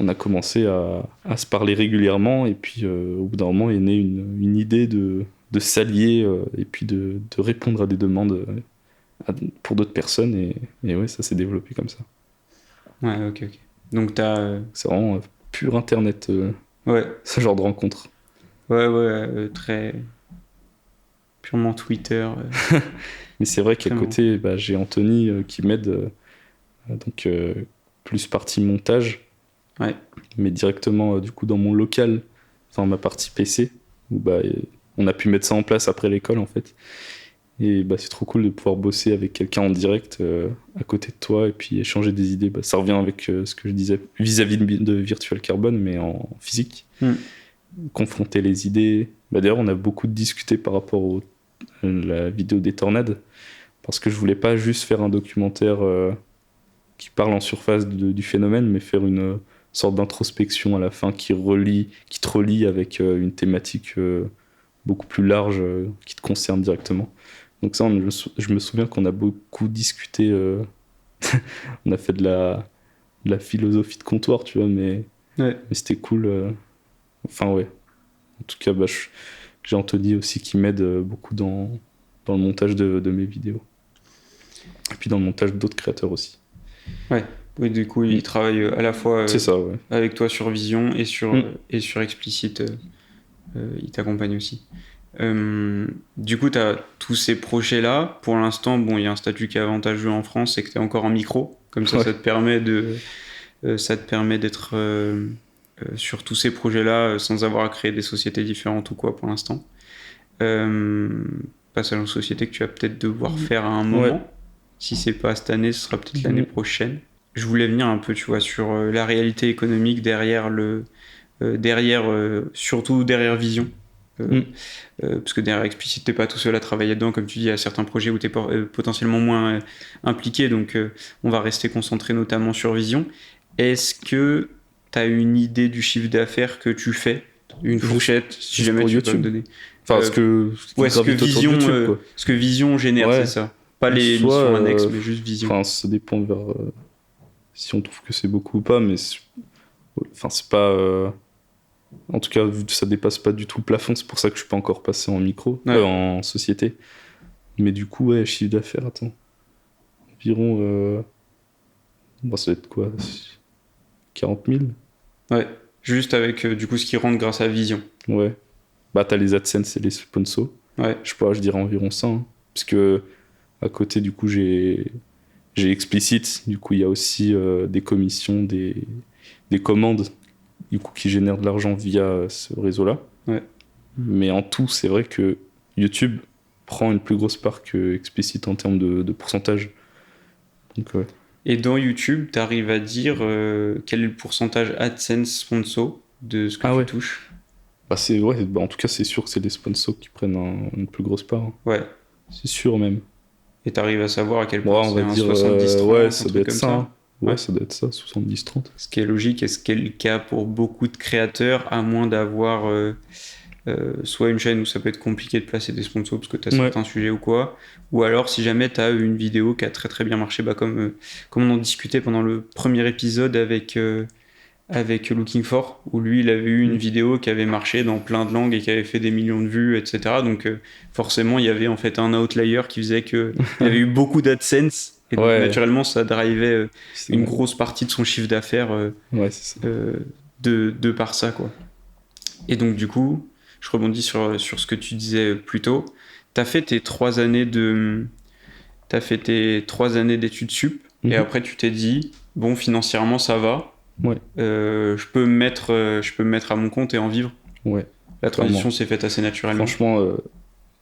a commencé à se parler régulièrement, et puis au bout d'un moment est née une idée de s'allier et puis de répondre à des demandes pour d'autres personnes. Et ouais, ça s'est développé comme ça.
Ouais, ok. Donc
c'est vraiment pur Internet,
ouais.
ce genre de rencontre.
Ouais, très purement Twitter.
Mais c'est vrai qu'à côté, j'ai Anthony qui m'aide, donc plus partie montage,
ouais.
mais directement du coup dans mon local, enfin ma partie PC, où on a pu mettre ça en place après l'école en fait. Et c'est trop cool de pouvoir bosser avec quelqu'un en direct à côté de toi et puis échanger des idées. Ça revient avec ce que je disais vis-à-vis de Virtual Carbon, mais en physique. Confronter les idées. D'ailleurs, on a beaucoup discuté par rapport à la vidéo des tornades, parce que je voulais pas juste faire un documentaire qui parle en surface du phénomène, mais faire une sorte d'introspection à la fin qui te relie avec une thématique beaucoup plus large qui te concerne directement. Donc ça, je me souviens qu'on a beaucoup discuté. On a fait de la philosophie de comptoir, tu vois, mais c'était cool. Enfin, ouais. En tout cas, j'ai Anthony aussi qui m'aide beaucoup dans le montage de mes vidéos. Et puis dans le montage d'autres créateurs aussi.
Ouais. Oui, du coup, il travaille à la fois
c'est ça, ouais.
avec toi sur Vision et sur Explicit. Il t'accompagne aussi. Du coup, tu as tous ces projets-là. Pour l'instant, il y a un statut qui est avantageux en France, c'est que tu es encore en micro. Comme ça, ça te permet d'être sur tous ces projets-là sans avoir à créer des sociétés différentes ou quoi pour l'instant. Passage aux sociétés que tu vas peut-être devoir faire à un moment. Si c'est pas cette année, ce sera peut-être l'année prochaine. Je voulais venir un peu, tu vois, sur la réalité économique derrière surtout derrière Vision. Parce que derrière Explicit, t'es pas tout seul à travailler dedans, comme tu dis, il y a certains projets où t'es potentiellement moins impliqué, donc on va rester concentré notamment sur Vision. Est-ce que t'as une idée du chiffre d'affaires que tu fais, une fourchette, si jamais tu peux me donner?
Enfin, ce
que Vision génère, c'est ça. Pas les missions annexes, mais juste Vision.
Enfin, ça dépend si on trouve que c'est beaucoup ou pas, mais c'est pas. En tout cas, vu que ça dépasse pas du tout le plafond, c'est pour ça que je suis pas encore passé en micro, en société. Mais du coup, chiffre d'affaires, attends. Environ. Ça va être quoi 40 000 ?
Ouais, juste avec du coup ce qui rentre grâce à Vision.
Ouais. T'as les AdSense et les sponsors.
Ouais.
Je dirais environ ça. Hein. Parce que à côté, du coup, j'ai Explicit. Du coup, il y a aussi des commissions, des commandes du coup, qui génèrent de l'argent via ce réseau-là.
Ouais.
Mais en tout, c'est vrai que YouTube prend une plus grosse part que Explicit en termes de pourcentage. Donc, ouais.
Et dans YouTube, tu arrives à dire quel est le pourcentage AdSense sponsor de ce que tu touches?
En tout cas, c'est sûr que c'est les sponsors qui prennent une plus grosse part. Hein.
Ouais.
C'est sûr même.
Et tu arrives à savoir à quel point
on va dire
70-30,
ça doit être ça. Hein. Ouais, ça doit être ça, 70-30.
Ce qui est logique et ce qui est le cas pour beaucoup de créateurs, à moins d'avoir soit une chaîne où ça peut être compliqué de placer des sponsors parce que tu as certains sujets ou quoi, ou alors si jamais tu as une vidéo qui a très très bien marché, comme on en discutait pendant le premier épisode avec Looking For, où lui il avait eu une vidéo qui avait marché dans plein de langues et qui avait fait des millions de vues, etc. Donc forcément il y avait en fait un outlier qui faisait qu'il y avait eu beaucoup d'AdSense. Et donc, naturellement, ça drivait une grosse partie de son chiffre d'affaires de par ça, quoi. Et donc, du coup, je rebondis sur ce que tu disais plus tôt. Tu as fait tes 3 années d'études sup, et après, tu t'es dit, bon, financièrement, ça va.
Ouais.
Je peux me mettre à mon compte et en vivre.
Ouais.
La transition s'est faite assez naturellement.
Franchement...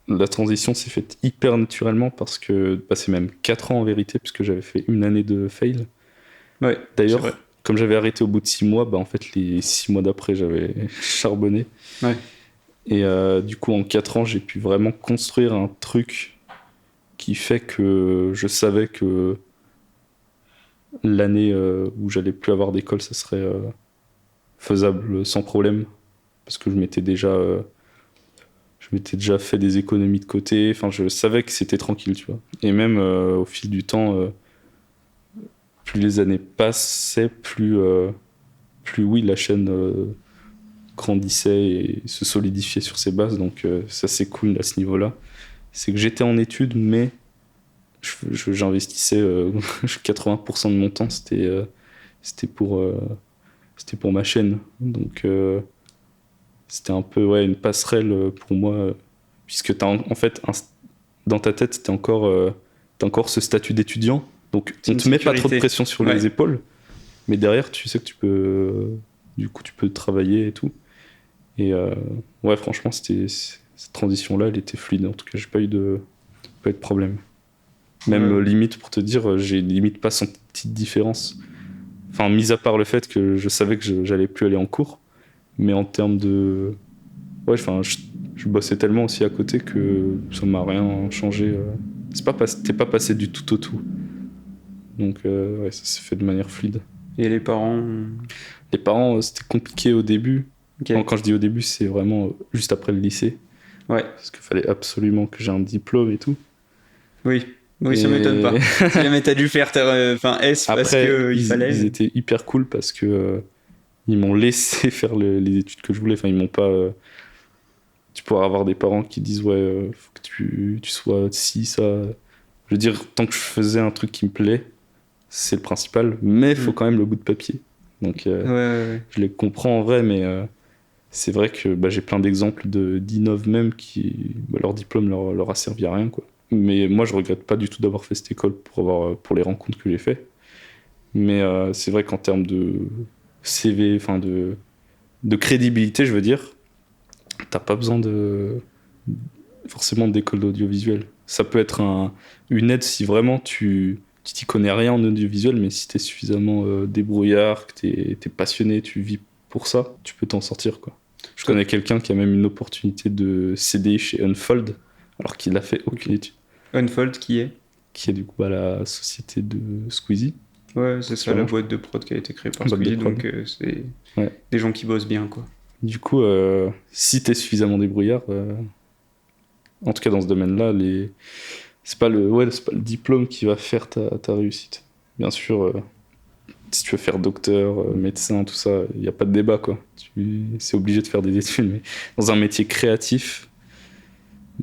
La transition s'est faite hyper naturellement parce que c'est même 4 ans en vérité, puisque j'avais fait une année de fail.
Ouais,
d'ailleurs, comme j'avais arrêté au bout de 6 mois, en fait, les 6 mois d'après, j'avais charbonné.
Ouais.
Et du coup, en 4 ans, j'ai pu vraiment construire un truc qui fait que je savais que l'année où j'allais plus avoir d'école, ça serait faisable sans problème. Parce que je m'étais déjà fait des économies de côté, enfin je savais que c'était tranquille, tu vois. Et même au fil du temps, plus les années passaient, plus oui, la chaîne grandissait et se solidifiait sur ses bases. Donc ça, c'est cool à ce niveau-là. C'est que j'étais en études, mais j'investissais 80% de mon temps, c'était pour ma chaîne. Donc c'était un peu une passerelle pour moi, puisque en fait, dans ta tête, t'as encore ce statut d'étudiant. Donc on te met pas trop de pression sur les épaules, mais derrière, tu sais que tu peux travailler et tout. Et franchement, cette transition-là, elle était fluide. En tout cas, j'ai pas eu de problème. Même limite, pour te dire, j'ai limite pas senti de différence. Enfin, mis à part le fait que je savais que j'allais plus aller en cours, mais en termes de... je bossais tellement aussi à côté que ça m'a rien changé. T'es pas passé du tout au tout. Donc, ça s'est fait de manière fluide.
Et les parents?
Les parents, c'était compliqué au début.
Okay.
Bon, quand je dis au début, c'est vraiment juste après le lycée.
Ouais.
Parce qu'il fallait absolument que j'ai un diplôme et tout.
Oui, ça m'étonne pas. Si jamais t'as dû faire S
après,
parce qu'il fallait.
Ils étaient hyper cool parce que ils m'ont laissé faire les études que je voulais. Enfin, ils m'ont pas... tu pourras avoir des parents qui disent faut que tu sois ci, ça... Je veux dire, tant que je faisais un truc qui me plaît, c'est le principal, mais il faut quand même le bout de papier. Donc je les comprends en vrai, mais c'est vrai que j'ai plein d'exemples d'Innov même qui leur diplôme leur a servi à rien, quoi. Mais moi je regrette pas du tout d'avoir fait cette école pour les rencontres que j'ai fait. Mais c'est vrai qu'en termes de CV, enfin de crédibilité, je veux dire, t'as pas besoin forcément d'école d'audiovisuel. Ça peut être une aide si vraiment tu t'y connais rien en audiovisuel, mais si t'es suffisamment débrouillard, que t'es passionné, tu vis pour ça, tu peux t'en sortir, quoi. Je connais quelqu'un qui a même une opportunité de CDI chez Unfold, alors qu'il n'a fait aucune étude.
Unfold, qui est
du coup la société de Squeezie.
Ouais, c'est ça, la boîte de prod qui a été créée par Squeezie, donc c'est des gens qui bossent bien, quoi.
Du coup, si t'es suffisamment débrouillard, en tout cas dans ce domaine-là, c'est pas le diplôme qui va faire ta réussite. Bien sûr, si tu veux faire docteur, médecin, tout ça, il n'y a pas de débat, quoi. C'est obligé de faire des études, mais dans un métier créatif,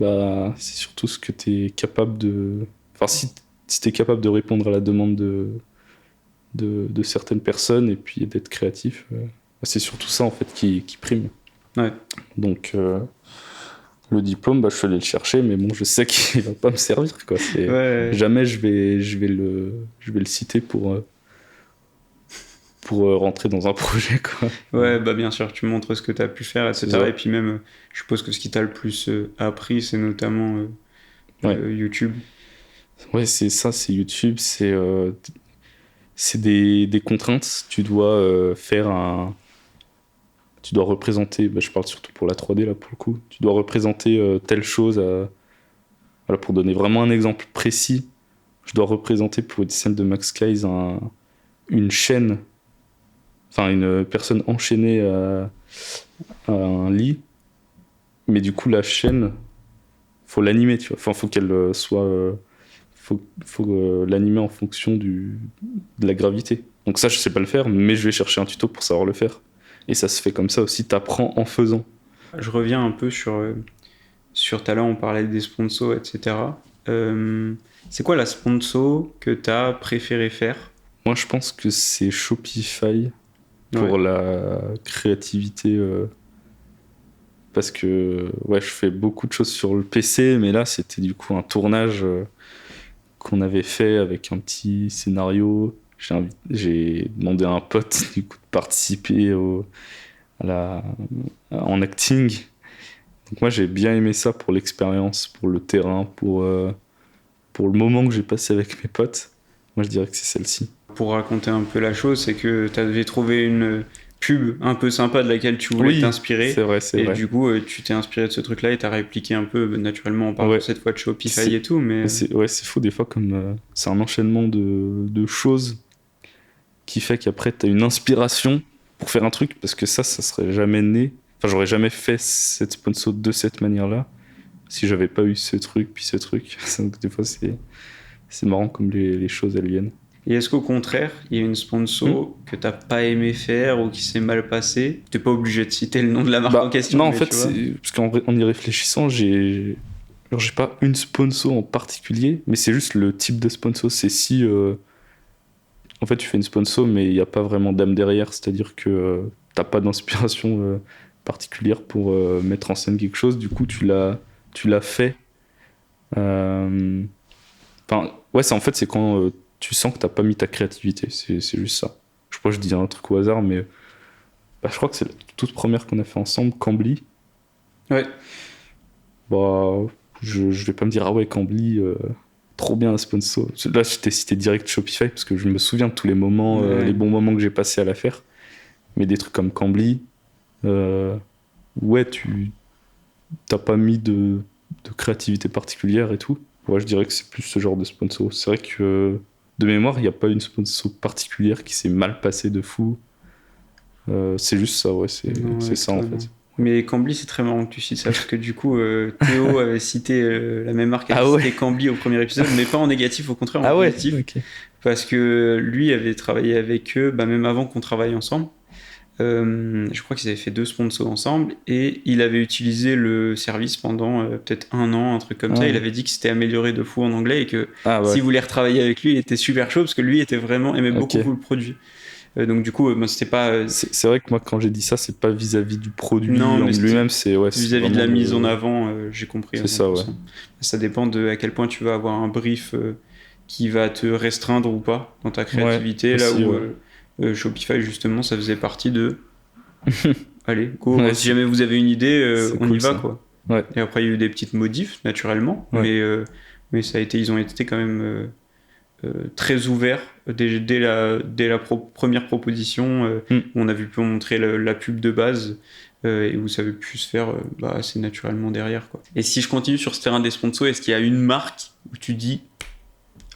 c'est surtout ce que tu es capable de... Enfin, si tu es capable de répondre à la demande de certaines personnes et puis d'être créatif, c'est surtout ça, en fait, qui prime.
Ouais.
Donc... le diplôme, je suis allé le chercher, mais bon, je sais qu'il va pas me servir, quoi. Jamais je vais le citer pour rentrer dans un projet, quoi.
Ouais, bien sûr, tu montres ce que tu as pu faire, etc. Et puis même, je suppose que ce qui t'a le plus appris, c'est notamment YouTube. Ouais,
c'est ça, c'est YouTube, c'est des contraintes. Tu dois tu dois représenter, je parle surtout pour la 3D là pour le coup, tu dois représenter telle chose voilà, pour donner vraiment un exemple précis, je dois représenter pour une scène de Max Guys une chaîne, enfin une personne enchaînée à un lit, mais du coup la chaîne, faut l'animer, tu vois, enfin faut qu'elle soit, faut l'animer en fonction de la gravité. Donc ça je sais pas le faire, mais je vais chercher un tuto pour savoir le faire. Et ça se fait comme ça aussi, t'apprends en faisant.
Je reviens un peu sur talent, on parlait des sponsors, etc. C'est quoi la sponsor que t'as préféré faire ?
Moi, je pense que c'est Shopify pour la créativité. Parce que je fais beaucoup de choses sur le PC, mais là, c'était du coup un tournage qu'on avait fait avec un petit scénario. J'ai demandé à un pote du coup de participer en acting. Donc moi j'ai bien aimé ça pour l'expérience, pour le terrain, pour le moment que j'ai passé avec mes potes. Moi je dirais que c'est celle-ci.
Pour raconter un peu la chose, c'est que tu avais trouvé une pub un peu sympa de laquelle tu voulais t'inspirer.
C'est vrai.
Et du coup, tu t'es inspiré de ce truc-là et t'as répliqué un peu naturellement. On parle cette fois de Shopify et tout, mais... C'est
fou des fois comme c'est un enchaînement de choses qui fait qu'après t'as une inspiration pour faire un truc, parce que ça serait jamais né. Enfin, j'aurais jamais fait cette sponsor de cette manière-là si j'avais pas eu ce truc, puis ce truc. Donc des fois c'est marrant comme les choses elles viennent.
Et est-ce qu'au contraire, il y a une sponsor que t'as pas aimé faire ou qui s'est mal passée? T'es pas obligé de citer le nom de la marque en question.
Non, en fait, parce qu'en y réfléchissant, j'ai pas une sponsor en particulier, mais c'est juste le type de sponsor. C'est si en fait tu fais une sponsor, mais il n'y a pas vraiment d'âme derrière, c'est-à-dire que t'as pas d'inspiration particulière pour mettre en scène quelque chose. Du coup, tu l'as fait. Enfin, ouais, c'est quand tu sens que t'as pas mis ta créativité. C'est juste ça. Je crois que je dis un truc au hasard, mais je crois que c'est la toute première qu'on a fait ensemble, Cambly.
Ouais.
Je vais pas me dire, ah ouais, Cambly, trop bien, sponsor. Là, je t'ai cité direct Shopify, parce que je me souviens de tous les moments, les bons moments que j'ai passés à la faire. Mais des trucs comme Cambly, ouais, t'as pas mis de créativité particulière et tout. Ouais, je dirais que c'est plus ce genre de sponsor. C'est vrai que de mémoire, il n'y a pas une sponsor particulière qui s'est mal passée de fou. C'est juste ça, ouais, c'est ça en fait.
Mais Cambly, c'est très marrant que tu cites ça, parce que du coup, Théo avait cité la même marque, cité Cambly au premier épisode, mais pas en négatif, au contraire en positif.
Okay.
Parce que lui avait travaillé avec eux, même avant qu'on travaille ensemble. Je crois qu'ils avaient fait 2 sponsors ensemble et il avait utilisé le service pendant peut-être 1 an, un truc comme ça. Il avait dit que c'était amélioré de fou en anglais et que s'il voulait retravailler avec lui, il était super chaud parce que lui aimait beaucoup le produit. Donc du coup, c'était pas.
C'est vrai que moi, quand j'ai dit ça, c'est pas vis-à-vis du produit en lui-même, c'est
vis-à-vis de la mise en avant. J'ai compris.
C'est ça, ouais.
Ça dépend de à quel point tu vas avoir un brief qui va te restreindre ou pas dans ta créativité. Là où Shopify, justement, ça faisait partie de. Allez, go. Si jamais vous avez une idée, on y va, quoi.
Ouais.
Et après, il y a eu des petites modifs, naturellement, mais ils ont été quand même très ouverts dès la première proposition. Où on avait pu montrer la pub de base et où ça avait pu se faire assez naturellement derrière, quoi. Et si je continue sur ce terrain des sponsors, est-ce qu'il y a une marque où tu dis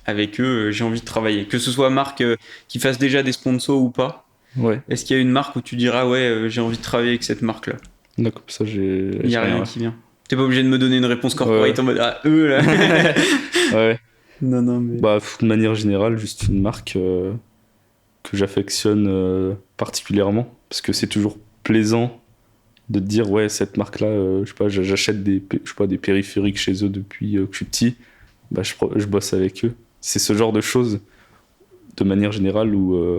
avec eux, j'ai envie de travailler, que ce soit marque qui fasse déjà des sponsors ou pas?
Ouais.
Est-ce qu'il y a une marque où tu diras j'ai envie de travailler avec cette marque-là?
Non, comme ça,
il n'y a rien qui vient. T'es pas obligé de me donner une réponse corporate en mode eux là.
Ouais.
Non, mais.
De manière générale, juste une marque que j'affectionne particulièrement, parce que c'est toujours plaisant de te dire cette marque-là, je sais pas, j'achète des périphériques chez eux depuis que je suis petit, je bosse avec eux. C'est ce genre de choses, de manière générale, où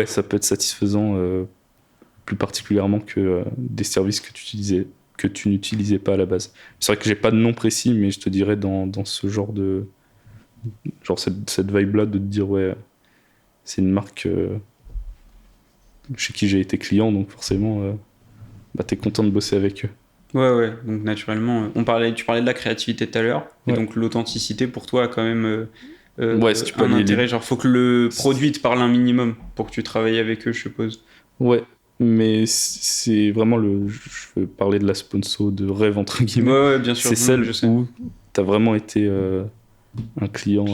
ça peut être satisfaisant, plus particulièrement que des services que tu n'utilisais pas à la base. C'est vrai que j'ai pas de nom précis, mais je te dirais dans ce genre de cette vibe-là, de te dire c'est une marque chez qui j'ai été client, donc forcément t'es content de bosser avec eux.
Ouais, donc naturellement, tu parlais de la créativité tout à l'heure, et donc l'authenticité pour toi a quand même
si tu peux
un intérêt, faut que le produit te parle un minimum pour que tu travailles avec eux, je suppose.
Ouais, mais c'est vraiment je veux parler de la sponsor de rêve, entre guillemets.
Ouais, bien sûr.
C'est celle où t'as vraiment été un client.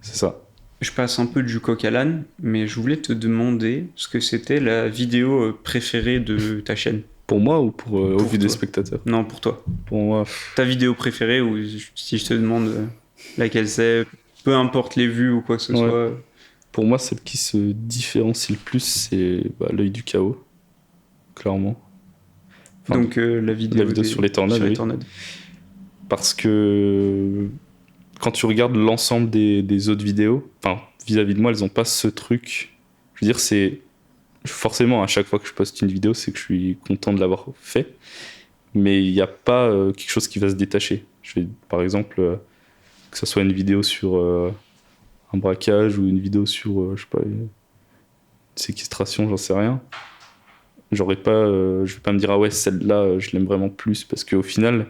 C'est ça.
Je passe un peu du coq à l'âne, mais je voulais te demander ce que c'était la vidéo préférée de ta chaîne.
Pour moi ou pour au vu des spectateurs?
Non, pour toi.
Pour moi.
Ta vidéo préférée, ou si je te demande laquelle c'est, peu importe les vues ou quoi que ce soit.
Pour moi, celle qui se différencie le plus, c'est l'œil du chaos, clairement.
Enfin, donc la vidéo
sur les tornades. Parce que quand tu regardes l'ensemble des autres vidéos, vis-à-vis de moi, elles n'ont pas ce truc. Je veux dire, c'est forcément à chaque fois que je poste une vidéo, c'est que je suis content de l'avoir fait, mais il n'y a pas quelque chose qui va se détacher. Je vais, par exemple, que ce soit une vidéo sur un braquage ou une vidéo sur, je sais pas, une séquestration, j'en sais rien. Je vais pas me dire celle-là, je l'aime vraiment plus, parce qu'au final,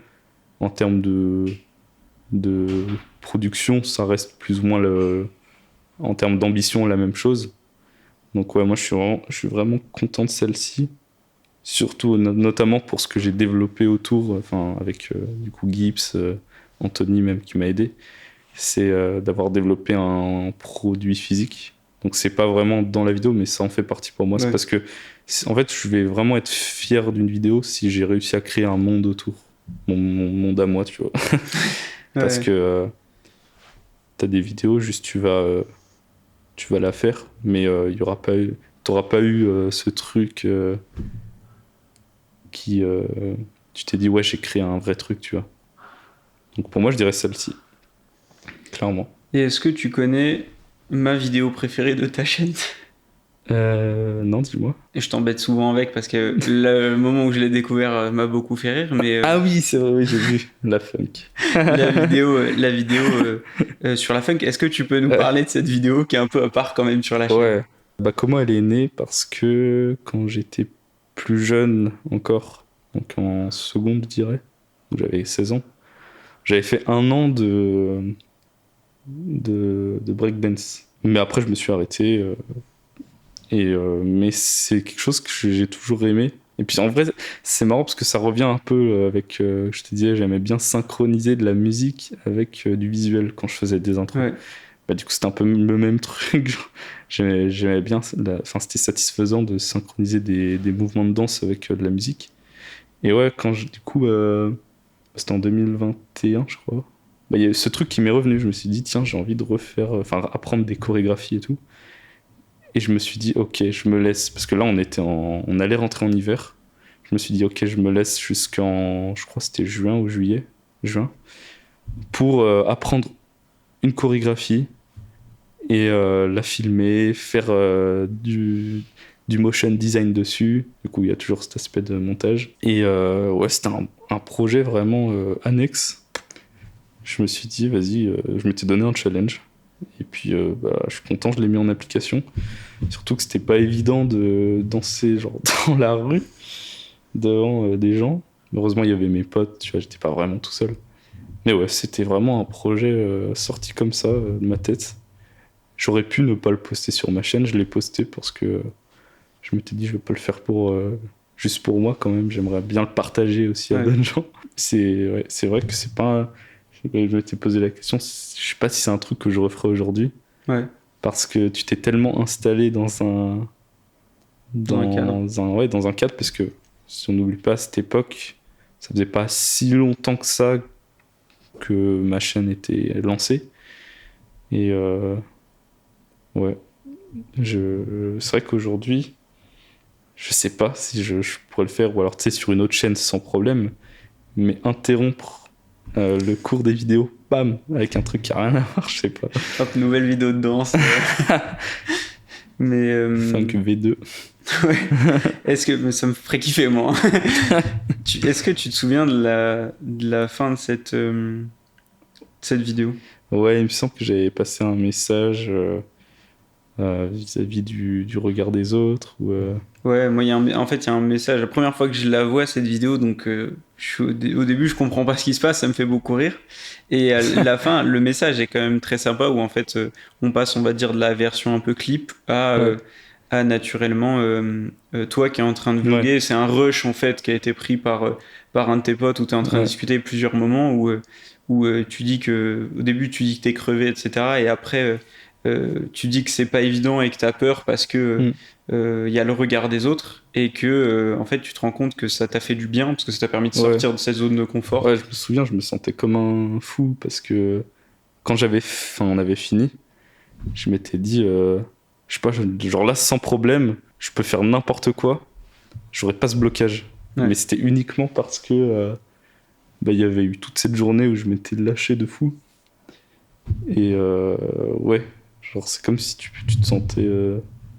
en termes de production, ça reste plus ou moins en termes d'ambition la même chose. Donc moi je suis vraiment content de celle-ci, surtout notamment pour ce que j'ai développé autour, avec du coup Gibbs, Anthony même qui m'a aidé, c'est d'avoir développé un produit physique. Donc c'est pas vraiment dans la vidéo, mais ça en fait partie pour moi. C'est parce que en fait je vais vraiment être fier d'une vidéo si j'ai réussi à créer un monde autour, mon monde à moi, tu vois. Parce que t'as des vidéos, juste tu vas la faire, mais t'auras pas eu ce truc qui... tu t'es dit, ouais, j'ai créé un vrai truc, tu vois. Donc pour moi, je dirais celle-ci, clairement.
Et est-ce que tu connais ma vidéo préférée de ta chaîne?
Non, dis-moi.
Et je t'embête souvent avec parce que le moment où je l'ai découvert m'a beaucoup fait rire, mais
Ah oui, c'est vrai, oui, j'ai vu. La funk.
la vidéo sur la funk, est-ce que tu peux nous parler de cette vidéo qui est un peu à part quand même sur la chaîne?
Ouais. Bah, comment elle est née? Parce que quand j'étais plus jeune encore, donc en seconde, je dirais, où j'avais 16 ans, j'avais fait 1 an de breakdance. Mais après, je me suis arrêté. Mais c'est quelque chose que j'ai toujours aimé. Et puis en vrai, c'est marrant parce que ça revient un peu avec, je te disais, j'aimais bien synchroniser de la musique avec du visuel quand je faisais des intros.
Ouais.
Bah, du coup, c'était un peu le même truc. Genre, j'aimais bien, enfin, c'était satisfaisant de synchroniser des mouvements de danse avec de la musique. Et ouais, du coup, c'était en 2021, je crois. Bah, il y a ce truc qui m'est revenu. Je me suis dit, tiens, j'ai envie de refaire, enfin, apprendre des chorégraphies et tout. Et je me suis dit, ok, je me laisse. Parce que là, on allait rentrer en hiver. Je me suis dit, ok, je me laisse jusqu'en, je crois que c'était juin ou juillet, juin, pour apprendre une chorégraphie et la filmer, faire du motion design dessus. Du coup, il y a toujours cet aspect de montage. Et ouais, c'était un projet vraiment annexe. Je me suis dit, vas-y, je m'étais donné un challenge. Et puis, bah, je suis content, je l'ai mis en application. Surtout que c'était pas évident de danser genre dans la rue devant des gens. Heureusement, il y avait mes potes, tu vois, j'étais pas vraiment tout seul. Mais ouais, c'était vraiment un projet sorti comme ça de ma tête. J'aurais pu ne pas le poster sur ma chaîne, je l'ai posté parce que je m'étais dit je vais pas le faire pour juste pour moi quand même, j'aimerais bien le partager aussi à d'autres gens. C'est vrai que c'est pas je m'étais posé la question, je sais pas si c'est un truc que je referais aujourd'hui.
Ouais.
Parce que tu t'es tellement installé dans un dans un cadre, parce que si on n'oublie pas à cette époque, ça faisait pas si longtemps que ça que ma chaîne était lancée. Et ouais, c'est vrai qu'aujourd'hui, je sais pas si je pourrais le faire, ou alors tu sais, sur une autre chaîne sans problème, mais interrompre le cours des vidéos, bam, avec un truc qui a rien à voir, je sais pas.
Hop, nouvelle vidéo de danse. Mais
Funk V2.
ouais. Mais ça me ferait kiffer moi. Est-ce que tu te souviens de la fin de cette vidéo?
Ouais, il me semble que j'avais passé un message vis-à-vis du regard des autres.
Ouais, moi en fait il y a un message. La première fois que je la vois cette vidéo, donc au début je comprends pas ce qui se passe, ça me fait beaucoup rire. Et à la fin, le message est quand même très sympa où en fait on passe, on va dire, de la version un peu clip à naturellement toi qui es en train de vlogger.
Ouais.
C'est un rush en fait qui a été pris par un de tes potes où tu es en train de discuter plusieurs moments où tu dis que au début tu dis que t'es crevé, etc. Et après tu dis que c'est pas évident et que t'as peur parce que y a le regard des autres et que en fait tu te rends compte que ça t'a fait du bien parce que ça t'a permis de sortir de cette zone de confort.
Ouais, je me souviens, je me sentais comme un fou parce que quand on avait fini, je m'étais dit, je sais pas, genre là sans problème, je peux faire n'importe quoi, j'aurais pas ce blocage.
Ouais.
Mais c'était uniquement parce que bah, y avait eu toute cette journée où je m'étais lâché de fou. Et ouais, genre c'est comme si tu te sentais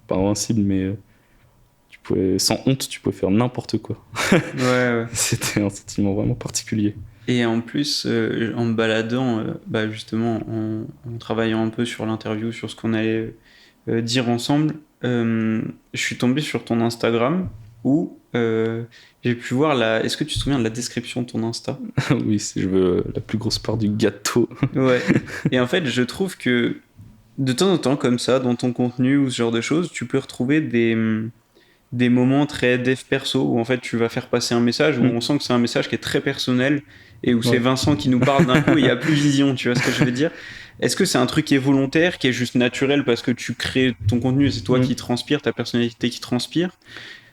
pas invincible, mais sans honte, tu pouvais faire n'importe quoi.
Ouais.
C'était un sentiment vraiment particulier.
Et en plus, en me baladant, bah justement, en travaillant un peu sur l'interview, sur ce qu'on allait dire ensemble, je suis tombé sur ton Instagram où j'ai pu voir Est-ce que tu te souviens de la description de ton Insta?
Oui, je veux la plus grosse part du gâteau.
Ouais. Et en fait, je trouve que de temps en temps, comme ça, dans ton contenu ou ce genre de choses, tu peux retrouver des moments très dev perso où en fait tu vas faire passer un message où on sent que c'est un message qui est très personnel et où c'est Vincent qui nous parle d'un coup et il n'y a plus Vision, tu vois ce que je veux dire? Est-ce que c'est un truc qui est volontaire, qui est juste naturel parce que tu crées ton contenu et c'est toi qui transpire, ta personnalité qui transpire?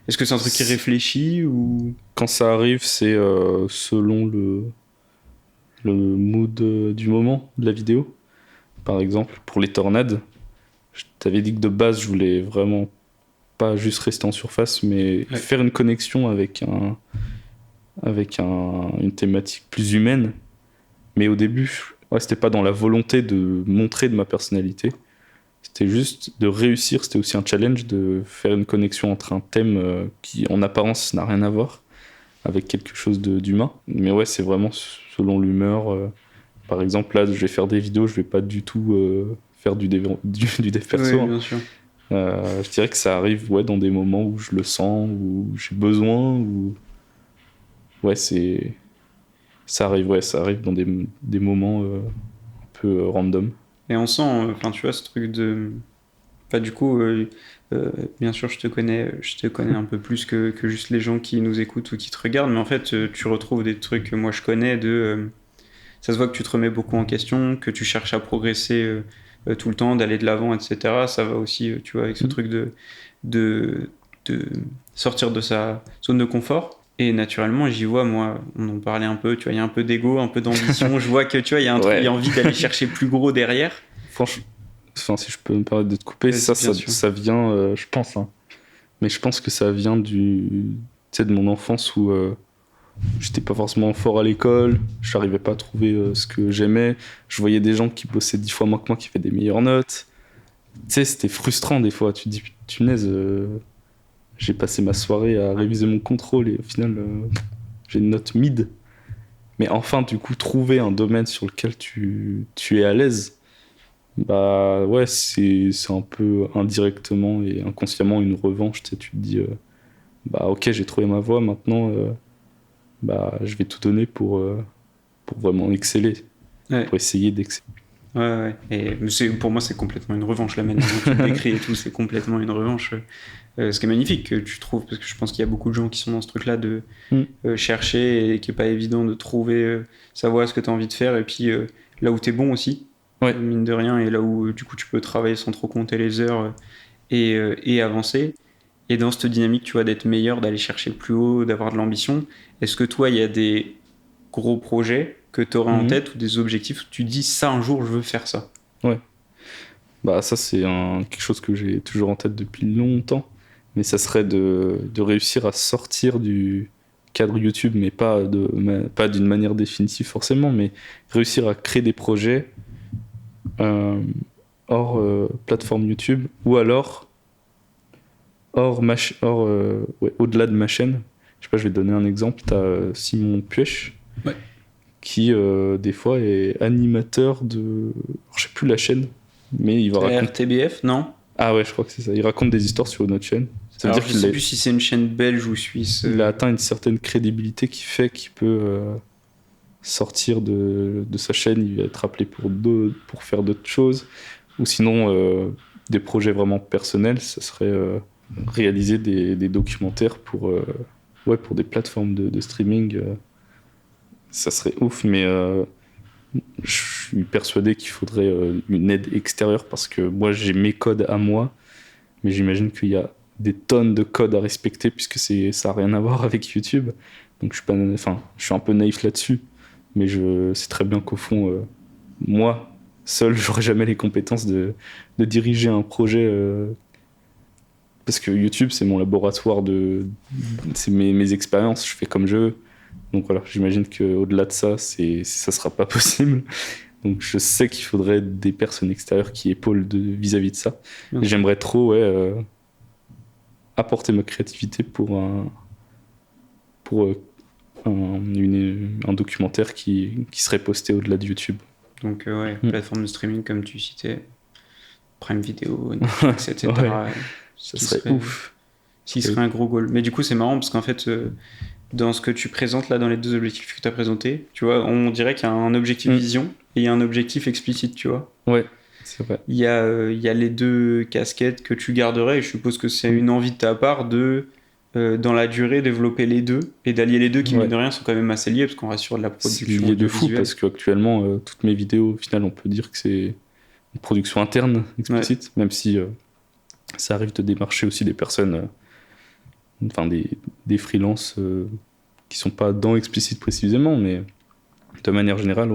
Est-ce que c'est un truc qui est réfléchi ou...
Quand ça arrive, c'est selon le mood du moment de la vidéo. par exemple, pour les tornades. Je t'avais dit que de base, je voulais vraiment pas juste rester en surface, mais faire une connexion avec une thématique plus humaine. Mais au début, c'était pas dans la volonté de montrer de ma personnalité. C'était juste de réussir. C'était aussi un challenge de faire une connexion entre un thème qui, en apparence, n'a rien à voir avec quelque chose d'humain. Mais ouais, c'est vraiment selon l'humeur. Par exemple, là, je vais faire des vidéos, je vais pas du tout faire du dev perso.
Oui, bien sûr.
Je dirais que ça arrive dans des moments où je le sens, où j'ai besoin, où... Ouais, ça arrive dans des moments un peu random.
Et on sent, enfin, tu vois, ce truc de... Enfin, du coup, bien sûr, je te connais un peu plus que juste les gens qui nous écoutent ou qui te regardent, mais en fait, tu retrouves des trucs que moi je connais ça se voit que tu te remets beaucoup en question, que tu cherches à progresser tout le temps, d'aller de l'avant, etc. Ça va aussi, tu vois, avec ce truc de sortir de sa zone de confort. Et naturellement, j'y vois, moi, on en parlait un peu, tu vois, il y a un peu d'ego, un peu d'ambition. Je vois que, tu vois, il y a un truc, il y a envie d'aller chercher plus gros derrière.
Franchement, si je peux me permettre de te couper, ça vient, je pense, hein. Mais je pense que ça vient de mon enfance où j'étais pas forcément fort à l'école, je n'arrivais pas à trouver ce que j'aimais. Je voyais des gens qui bossaient 10 fois moins que moi qui faisaient des meilleures notes. Tu sais, c'était frustrant des fois. Tu te dis, punaise, j'ai passé ma soirée à réviser mon contrôle et au final, j'ai une note mid. Mais enfin, du coup, trouver un domaine sur lequel tu es à l'aise, bah ouais, c'est un peu indirectement et inconsciemment une revanche. Tu sais, tu te dis, bah ok, j'ai trouvé ma voie, maintenant, bah je vais tout donner pour vraiment exceller, pour essayer d'exceller.
Ouais. Et pour moi, c'est complètement une revanche. La manière dont tu le décris et tout, c'est complètement une revanche. Ce qui est magnifique, que tu trouves, parce que je pense qu'il y a beaucoup de gens qui sont dans ce truc-là de chercher et qui n'est pas évident de trouver, savoir ce que tu as envie de faire et puis là où tu es bon aussi, mine de rien, et là où du coup tu peux travailler sans trop compter les heures et avancer. Et dans cette dynamique, tu vois, d'être meilleur, d'aller chercher le plus haut, d'avoir de l'ambition, est-ce que toi, il y a des gros projets que tu aurais en tête ou des objectifs où tu dis ça un jour je veux faire ça?
Ouais. Bah ça c'est quelque chose que j'ai toujours en tête depuis longtemps, mais ça serait de réussir à sortir du cadre YouTube, mais pas d'une manière définitive forcément, mais réussir à créer des projets hors plateforme YouTube ou alors au-delà de ma chaîne. Je sais pas, je vais te donner un exemple. T'as Simon Puech qui des fois est animateur de... Alors, je sais plus la chaîne, mais il va raconter...
RTBF, non?
Ah ouais, je crois que c'est ça. Il raconte des histoires sur notre chaîne.
Ça veut dire je sais plus si c'est une chaîne belge ou suisse.
Il a atteint une certaine crédibilité qui fait qu'il peut sortir de sa chaîne. Il va être appelé pour faire d'autres choses. Ou sinon, des projets vraiment personnels, ça serait réaliser des documentaires pour des plateformes de streaming. Ça serait ouf, mais je suis persuadé qu'il faudrait une aide extérieure parce que moi j'ai mes codes à moi, mais j'imagine qu'il y a des tonnes de codes à respecter puisque ça n'a rien à voir avec YouTube. Donc je suis un peu naïf là-dessus, mais je sais très bien qu'au fond, moi, seul, j'aurais jamais les compétences de diriger un projet parce que YouTube c'est mon laboratoire c'est mes expériences, je fais comme je veux. Donc voilà, j'imagine qu'au-delà de ça, ça sera pas possible. Donc je sais qu'il faudrait des personnes extérieures qui épaulent vis-à-vis de ça. Et j'aimerais trop apporter ma créativité pour un documentaire qui serait posté au-delà de YouTube.
Donc plateforme de streaming comme tu citais, Prime Video, Netflix, etc.
Ça serait ouf.
Ce serait un gros goal. Mais du coup c'est marrant parce qu'en fait... dans ce que tu présentes là, dans les deux objectifs que tu as présentés, tu vois, on dirait qu'il y a un objectif vision et il y a un objectif explicite, tu vois.
Ouais, c'est vrai.
Il y a les deux casquettes que tu garderais et je suppose que c'est une envie de ta part de, dans la durée, développer les deux et d'allier les deux qui, mine de rien, sont quand même assez liés parce qu'on reste sur de la production.
C'est lié de fou parce qu'actuellement, toutes mes vidéos, au final, on peut dire que c'est une production interne explicite, même si ça arrive de démarcher aussi des personnes... des freelances qui sont pas dans explicite précisément, mais de manière générale,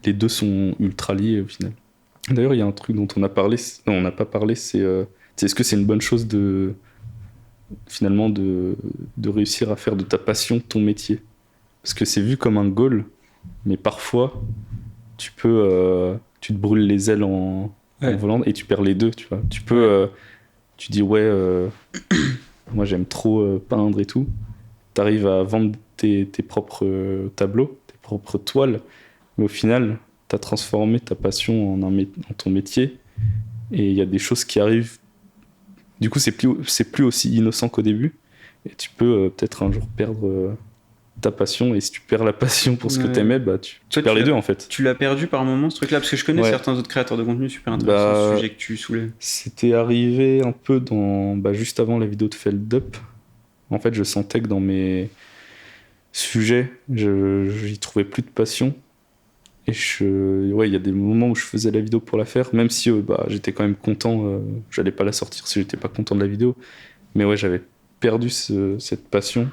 les deux sont ultra liés au final. D'ailleurs, il y a un truc dont on a parlé, non, on n'a pas parlé, c'est est-ce que c'est une bonne chose finalement de réussir à faire de ta passion ton métier? Parce que c'est vu comme un goal, mais parfois, tu te brûles les ailes en volant et tu perds les deux, tu vois. Tu dis, ouais, moi j'aime trop peindre et tout. T'arrives à vendre tes propres tableaux, tes propres toiles, mais au final, t'as transformé ta passion en ton métier et il y a des choses qui arrivent. Du coup, c'est plus aussi innocent qu'au début et tu peux peut-être un jour perdre ta passion, et si tu perds la passion pour ce que t'aimais, bah tu perds les deux en fait.
Tu l'as perdu par moment ce truc-là? Parce que je connais certains autres créateurs de contenu super intéressants, ce sujet que tu soulèves.
C'était arrivé un peu juste avant la vidéo de Feld Up. En fait, je sentais que dans mes sujets, j'y trouvais plus de passion. Et il y a des moments où je faisais la vidéo pour la faire, même si j'étais quand même content, j'allais pas la sortir si j'étais pas content de la vidéo. Mais ouais, j'avais perdu cette passion.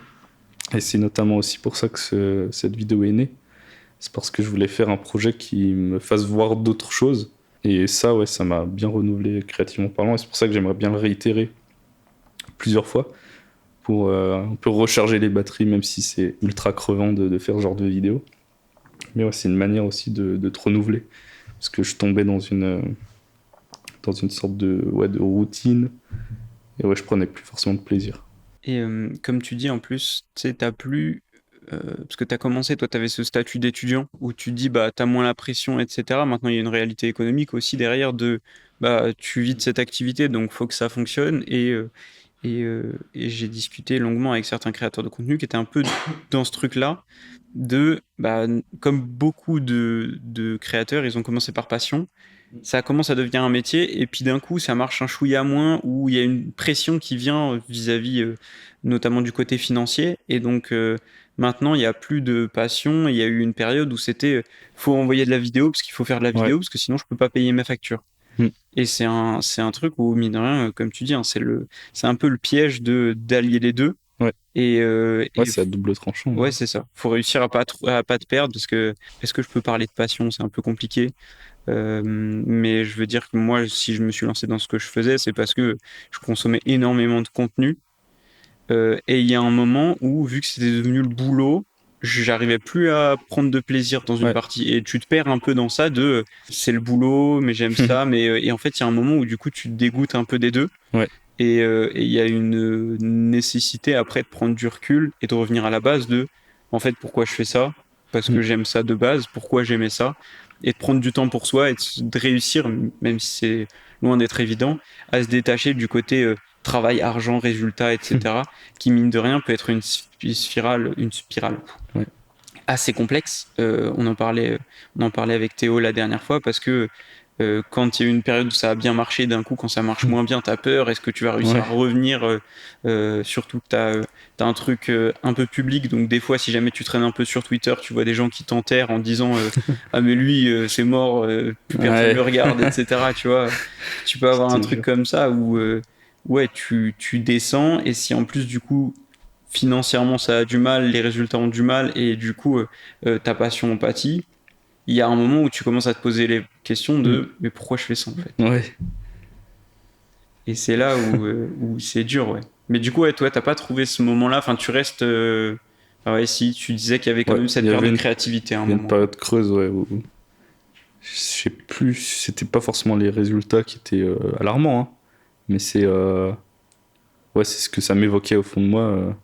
Et c'est notamment aussi pour ça que cette vidéo est née. C'est parce que je voulais faire un projet qui me fasse voir d'autres choses. Et ça, ouais, ça m'a bien renouvelé créativement parlant. Et c'est pour ça que j'aimerais bien le réitérer plusieurs fois pour un peu recharger les batteries, même si c'est ultra crevant de faire ce genre de vidéo. Mais ouais, c'est une manière aussi de te renouveler. Parce que je tombais dans une sorte de routine. Et ouais, je prenais plus forcément de plaisir.
Et comme tu dis, en plus, tu sais, t'as plus... parce que tu as commencé, toi, tu avais ce statut d'étudiant où tu dis, bah, tu as moins la pression, etc. Maintenant, il y a une réalité économique aussi derrière tu vis de cette activité, donc il faut que ça fonctionne. Et j'ai discuté longuement avec certains créateurs de contenu qui étaient un peu dans ce truc-là, comme beaucoup de créateurs, ils ont commencé par passion. Ça commence à devenir un métier, et puis d'un coup, ça marche un chouïa moins, où il y a une pression qui vient vis-à-vis, notamment du côté financier. Et donc, maintenant, il n'y a plus de passion. Il y a eu une période où c'était, faut envoyer de la vidéo, parce qu'il faut faire de la vidéo, parce que sinon, je peux pas payer mes factures. Et c'est un truc où, mine de rien, comme tu dis, hein, c'est un peu le piège d'allier les deux.
Ouais.
Et
c'est à double tranchant.
Ouais, c'est ça. Faut réussir à pas te perdre, parce que est-ce que je peux parler de passion? C'est un peu compliqué. Mais je veux dire que moi, si je me suis lancé dans ce que je faisais, c'est parce que je consommais énormément de contenu. Et il y a un moment où, vu que c'était devenu le boulot, j'arrivais plus à prendre de plaisir dans une partie. Et tu te perds un peu dans ça c'est le boulot, mais j'aime ça. Et en fait, il y a un moment où du coup, tu te dégoûtes un peu des deux.
Ouais.
Et il y a une nécessité après de prendre du recul et de revenir à la base en fait, pourquoi je fais ça? Parce que j'aime ça de base, pourquoi j'aimais ça? Et de prendre du temps pour soi et de réussir, même si c'est loin d'être évident, à se détacher du côté travail, argent, résultat, etc., qui, mine de rien, peut être une spirale
Ouais.
assez complexe. On en parlait avec Théo la dernière fois, parce que quand il y a une période où ça a bien marché, d'un coup, quand ça marche moins bien, t'as peur. Est-ce que tu vas réussir à revenir? Surtout que t'as un truc un peu public, donc des fois, si jamais tu traînes un peu sur Twitter, tu vois des gens qui t'enterrent en disant ah mais lui c'est mort, plus personne le regarde, etc. Tu vois, tu peux avoir un truc comme ça où ouais, tu descends, et si en plus du coup financièrement ça a du mal, les résultats ont du mal, et du coup ta passion en pâtit, il y a un moment où tu commences à te poser les questions de mais pourquoi je fais ça en fait?
Ouais.
Et c'est là où c'est dur, ouais. Mais du coup, ouais, toi, t'as pas trouvé ce moment-là, enfin, tu restes. Ah ouais, si, tu disais qu'il y avait quand même cette période de créativité à un moment.
Une période creuse, ouais. Où je sais plus, c'était pas forcément les résultats qui étaient alarmants, hein, mais c'est ce que ça m'évoquait au fond de moi.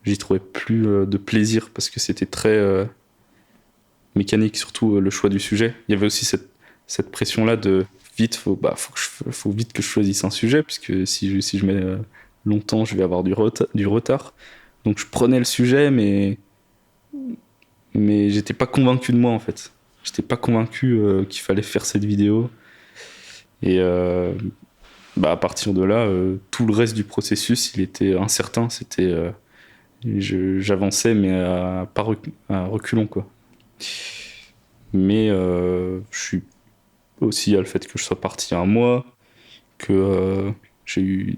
J'y trouvais plus de plaisir parce que c'était très mécanique, surtout le choix du sujet. Il y avait aussi cette pression-là de vite, faut vite que je choisisse un sujet, puisque si je mets longtemps, je vais avoir du retard. Donc je prenais le sujet, mais j'étais pas convaincu de moi en fait. J'étais pas convaincu qu'il fallait faire cette vidéo. Et à partir de là, tout le reste du processus, il était incertain. J'avançais, mais à reculons, quoi. Mais je suis aussi à le fait que je sois parti un mois, que j'ai eu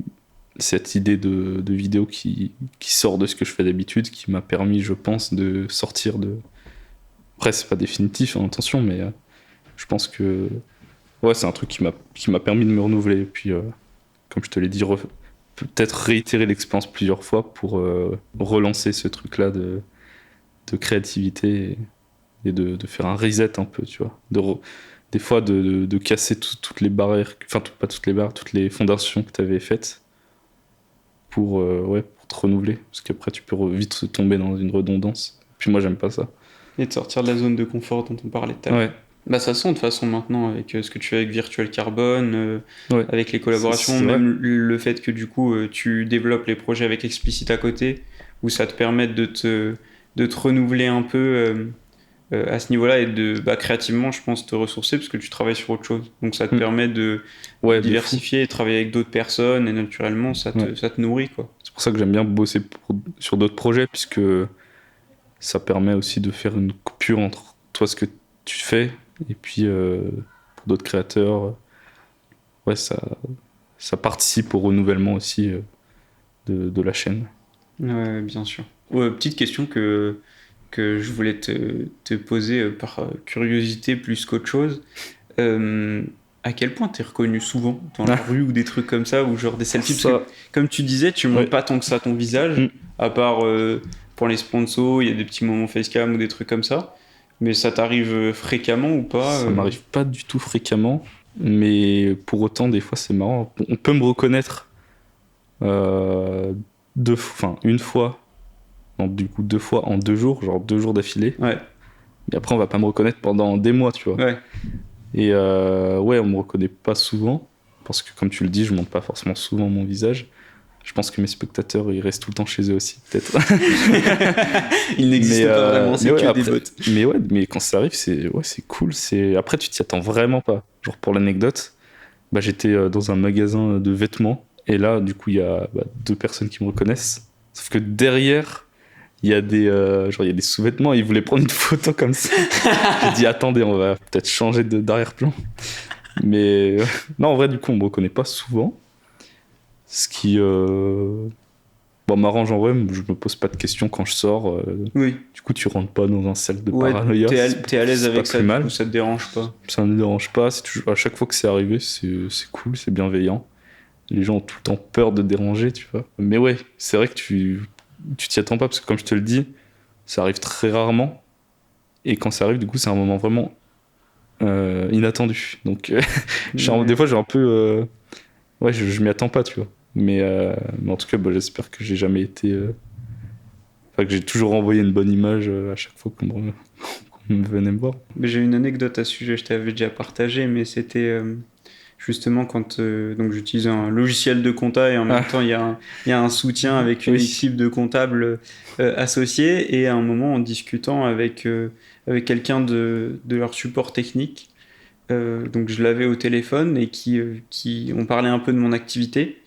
cette idée de vidéo qui sort de ce que je fais d'habitude, qui m'a permis, je pense, de sortir de... Après, c'est pas définitif, hein, attention, mais je pense que ouais, c'est un truc qui m'a permis de me renouveler. Et puis, comme je te l'ai dit, peut-être réitérer l'expérience plusieurs fois pour relancer ce truc-là de créativité et de faire un reset un peu, tu vois. Des fois, de casser toutes les barrières, enfin, pas toutes les barrières, toutes les fondations que tu avais faites pour te renouveler. Parce qu'après, tu peux vite tomber dans une redondance. Puis moi, j'aime pas ça.
Et de sortir de la zone de confort dont on parlait tout à l'heure.
Ouais.
Bah, ça sent de toute façon maintenant avec ce que tu fais avec Virtual Carbone,
Ouais.
avec les collaborations,
C'est
même le fait que du coup tu développes les projets avec Explicit à côté, où ça te permet de te renouveler un peu à ce niveau-là et créativement, je pense, te ressourcer parce que tu travailles sur autre chose. Donc ça te permet de diversifier et travailler avec d'autres personnes et naturellement ça te nourrit, quoi.
C'est pour ça que j'aime bien bosser sur d'autres projets, puisque ça permet aussi de faire une coupure entre toi, ce que tu fais, et puis pour d'autres créateurs, ouais, ça participe au renouvellement aussi de la chaîne.
Ouais, bien sûr. Ouais, petite question que je voulais te poser par curiosité plus qu'autre chose. À quel point t'es reconnu souvent dans la rue ou des trucs comme ça, ou genre des selfies, parce que comme tu disais, tu montres pas tant que ça ton visage, à part pour les sponsors, il y a des petits moments facecam ou des trucs comme ça, mais ça t'arrive fréquemment ou pas
Ça m'arrive pas du tout fréquemment, mais pour autant des fois c'est marrant, on peut me reconnaître une fois, donc du coup 2 fois en 2 jours, genre 2 jours d'affilée,
ouais.
Et après on va pas me reconnaître pendant des mois, tu vois.
Ouais.
Et on me reconnaît pas souvent, parce que comme tu le dis, je montre pas forcément souvent mon visage. Je pense que mes spectateurs, ils restent tout le temps chez eux aussi, peut-être.
Ils n'existent pas vraiment, c'est que des bots.
Mais quand ça arrive, c'est cool. Après, tu t'y attends vraiment pas. Genre, pour l'anecdote, j'étais dans un magasin de vêtements, et là, du coup, il y a 2 personnes qui me reconnaissent. Sauf que derrière, il y a des sous-vêtements, et ils voulaient prendre une photo comme ça. J'ai dit, attendez, on va peut-être changer d'arrière-plan. Mais non, en vrai, du coup, on me reconnaît pas souvent. Ce qui m'arrange en vrai, je me pose pas de questions quand je sors.
Oui.
Du coup, tu rentres pas dans un cercle de paranoïa.
T'es à l'aise avec ça,
mal.
Du coup, ça te dérange pas.
Ça ne me dérange pas. À chaque fois que c'est arrivé, c'est cool, c'est bienveillant. Les gens ont tout le temps peur de déranger, tu vois. Mais ouais, c'est vrai que tu t'y attends pas, parce que comme je te le dis, ça arrive très rarement. Et quand ça arrive, du coup, c'est un moment vraiment inattendu. Donc, des fois, j'ai un peu... je m'y attends pas, tu vois. Mais en tout cas, j'espère que j'ai jamais été... que j'ai toujours envoyé une bonne image à chaque fois qu'on venait me voir.
Mais j'ai une anecdote à ce sujet, je t'avais déjà partagé, mais c'était justement quand donc j'utilise un logiciel de compta et en même temps il y a un soutien avec une équipe de comptables associés, et à un moment en discutant avec quelqu'un de leur support technique, donc je l'avais au téléphone et qui on parlait un peu de mon activité.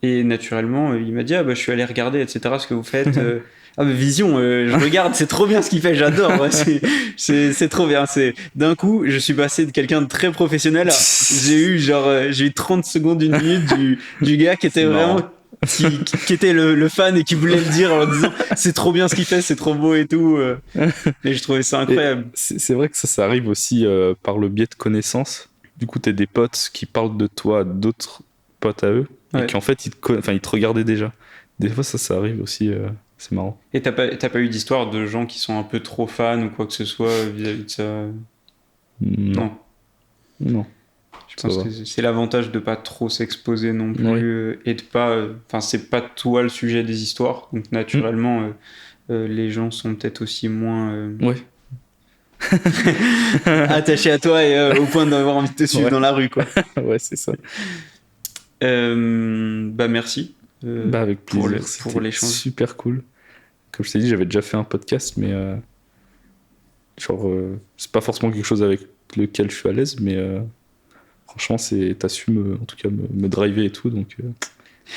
Et naturellement, il m'a dit je suis allé regarder, etc., ce que vous faites. Mais Vision, je regarde, c'est trop bien ce qu'il fait, j'adore. Ouais, c'est trop bien. D'un coup, je suis passé de quelqu'un de très professionnel à... j'ai eu 30 secondes, 1 minute du gars qui était vraiment... Qui était le fan et qui voulait le dire en disant c'est trop bien ce qu'il fait, c'est trop beau et tout. Et je trouvais ça incroyable.
C'est vrai que ça arrive aussi par le biais de connaissances. Du coup, t'as des potes qui parlent de toi à d'autres potes à eux. Et qui en fait ils te regardaient déjà. Des fois ça arrive aussi, c'est marrant.
Et t'as pas eu d'histoire de gens qui sont un peu trop fans ou quoi que ce soit vis-à-vis de ça? Non. Je pense que c'est l'avantage de pas trop s'exposer non plus, et de pas... c'est pas toi le sujet des histoires, donc naturellement les gens sont peut-être aussi moins attachés à toi et au point d'avoir envie de te suivre dans la rue, quoi.
Ouais, c'est ça.
Merci
avec plaisir,
pour l'échange.
Super cool. Comme je t'ai dit, j'avais déjà fait un podcast, mais c'est pas forcément quelque chose avec lequel je suis à l'aise, mais franchement t'as su en tout cas me driver et tout, donc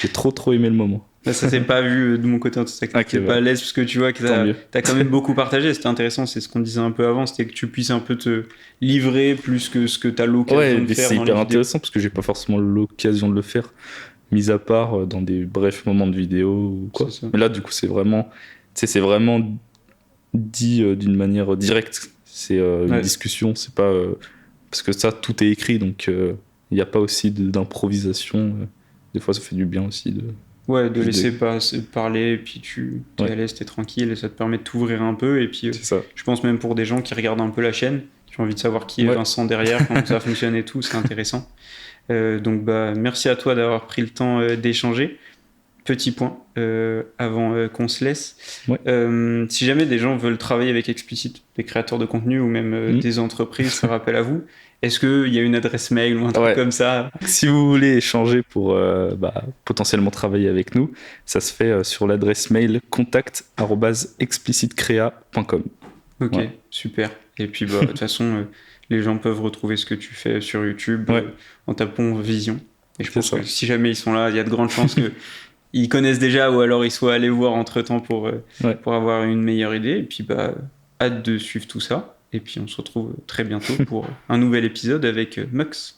j'ai trop aimé le moment.
Ça s'est pas vu de mon côté en tout cas, que t'es pas à l'aise, parce que tu vois que t'as quand même beaucoup partagé. C'était intéressant, c'est ce qu'on disait un peu avant, c'était que tu puisses un peu te livrer plus que ce que t'as l'occasion de faire.
C'est hyper intéressant parce que j'ai pas forcément l'occasion de le faire, mis à part dans des brefs moments de vidéo ou quoi. Mais là, du coup, c'est vraiment dit d'une manière directe. C'est une discussion, c'est pas parce que ça, tout est écrit, donc il n'y a pas aussi d'improvisation. Des fois, ça fait du bien aussi de...
Ouais, de laisser parler, et puis t'es à l'aise, t'es tranquille, et ça te permet de t'ouvrir un peu. Et puis,
C'est ça.
je pense même pour des gens qui regardent un peu la chaîne, qui ont envie de savoir qui est Vincent derrière, comment ça fonctionne et tout, c'est intéressant. Donc, merci à toi d'avoir pris le temps d'échanger. Petit point avant qu'on se laisse. Si jamais des gens veulent travailler avec Explicit, des créateurs de contenu ou même des entreprises, ça rappelle à vous. Est-ce qu'il y a une adresse mail ou un truc comme ça?
Si vous voulez échanger pour potentiellement travailler avec nous, ça se fait sur l'adresse mail contact@explicitcrea.com.
Ok, super. Et puis, de toute façon, les gens peuvent retrouver ce que tu fais sur YouTube en tapant Vision. Et je pense que si jamais ils sont là, il y a de grandes chances qu'ils connaissent déjà ou alors ils soient allés voir entre-temps pour avoir une meilleure idée. Et puis, hâte de suivre tout ça. Et puis, on se retrouve très bientôt pour un nouvel épisode avec Mux.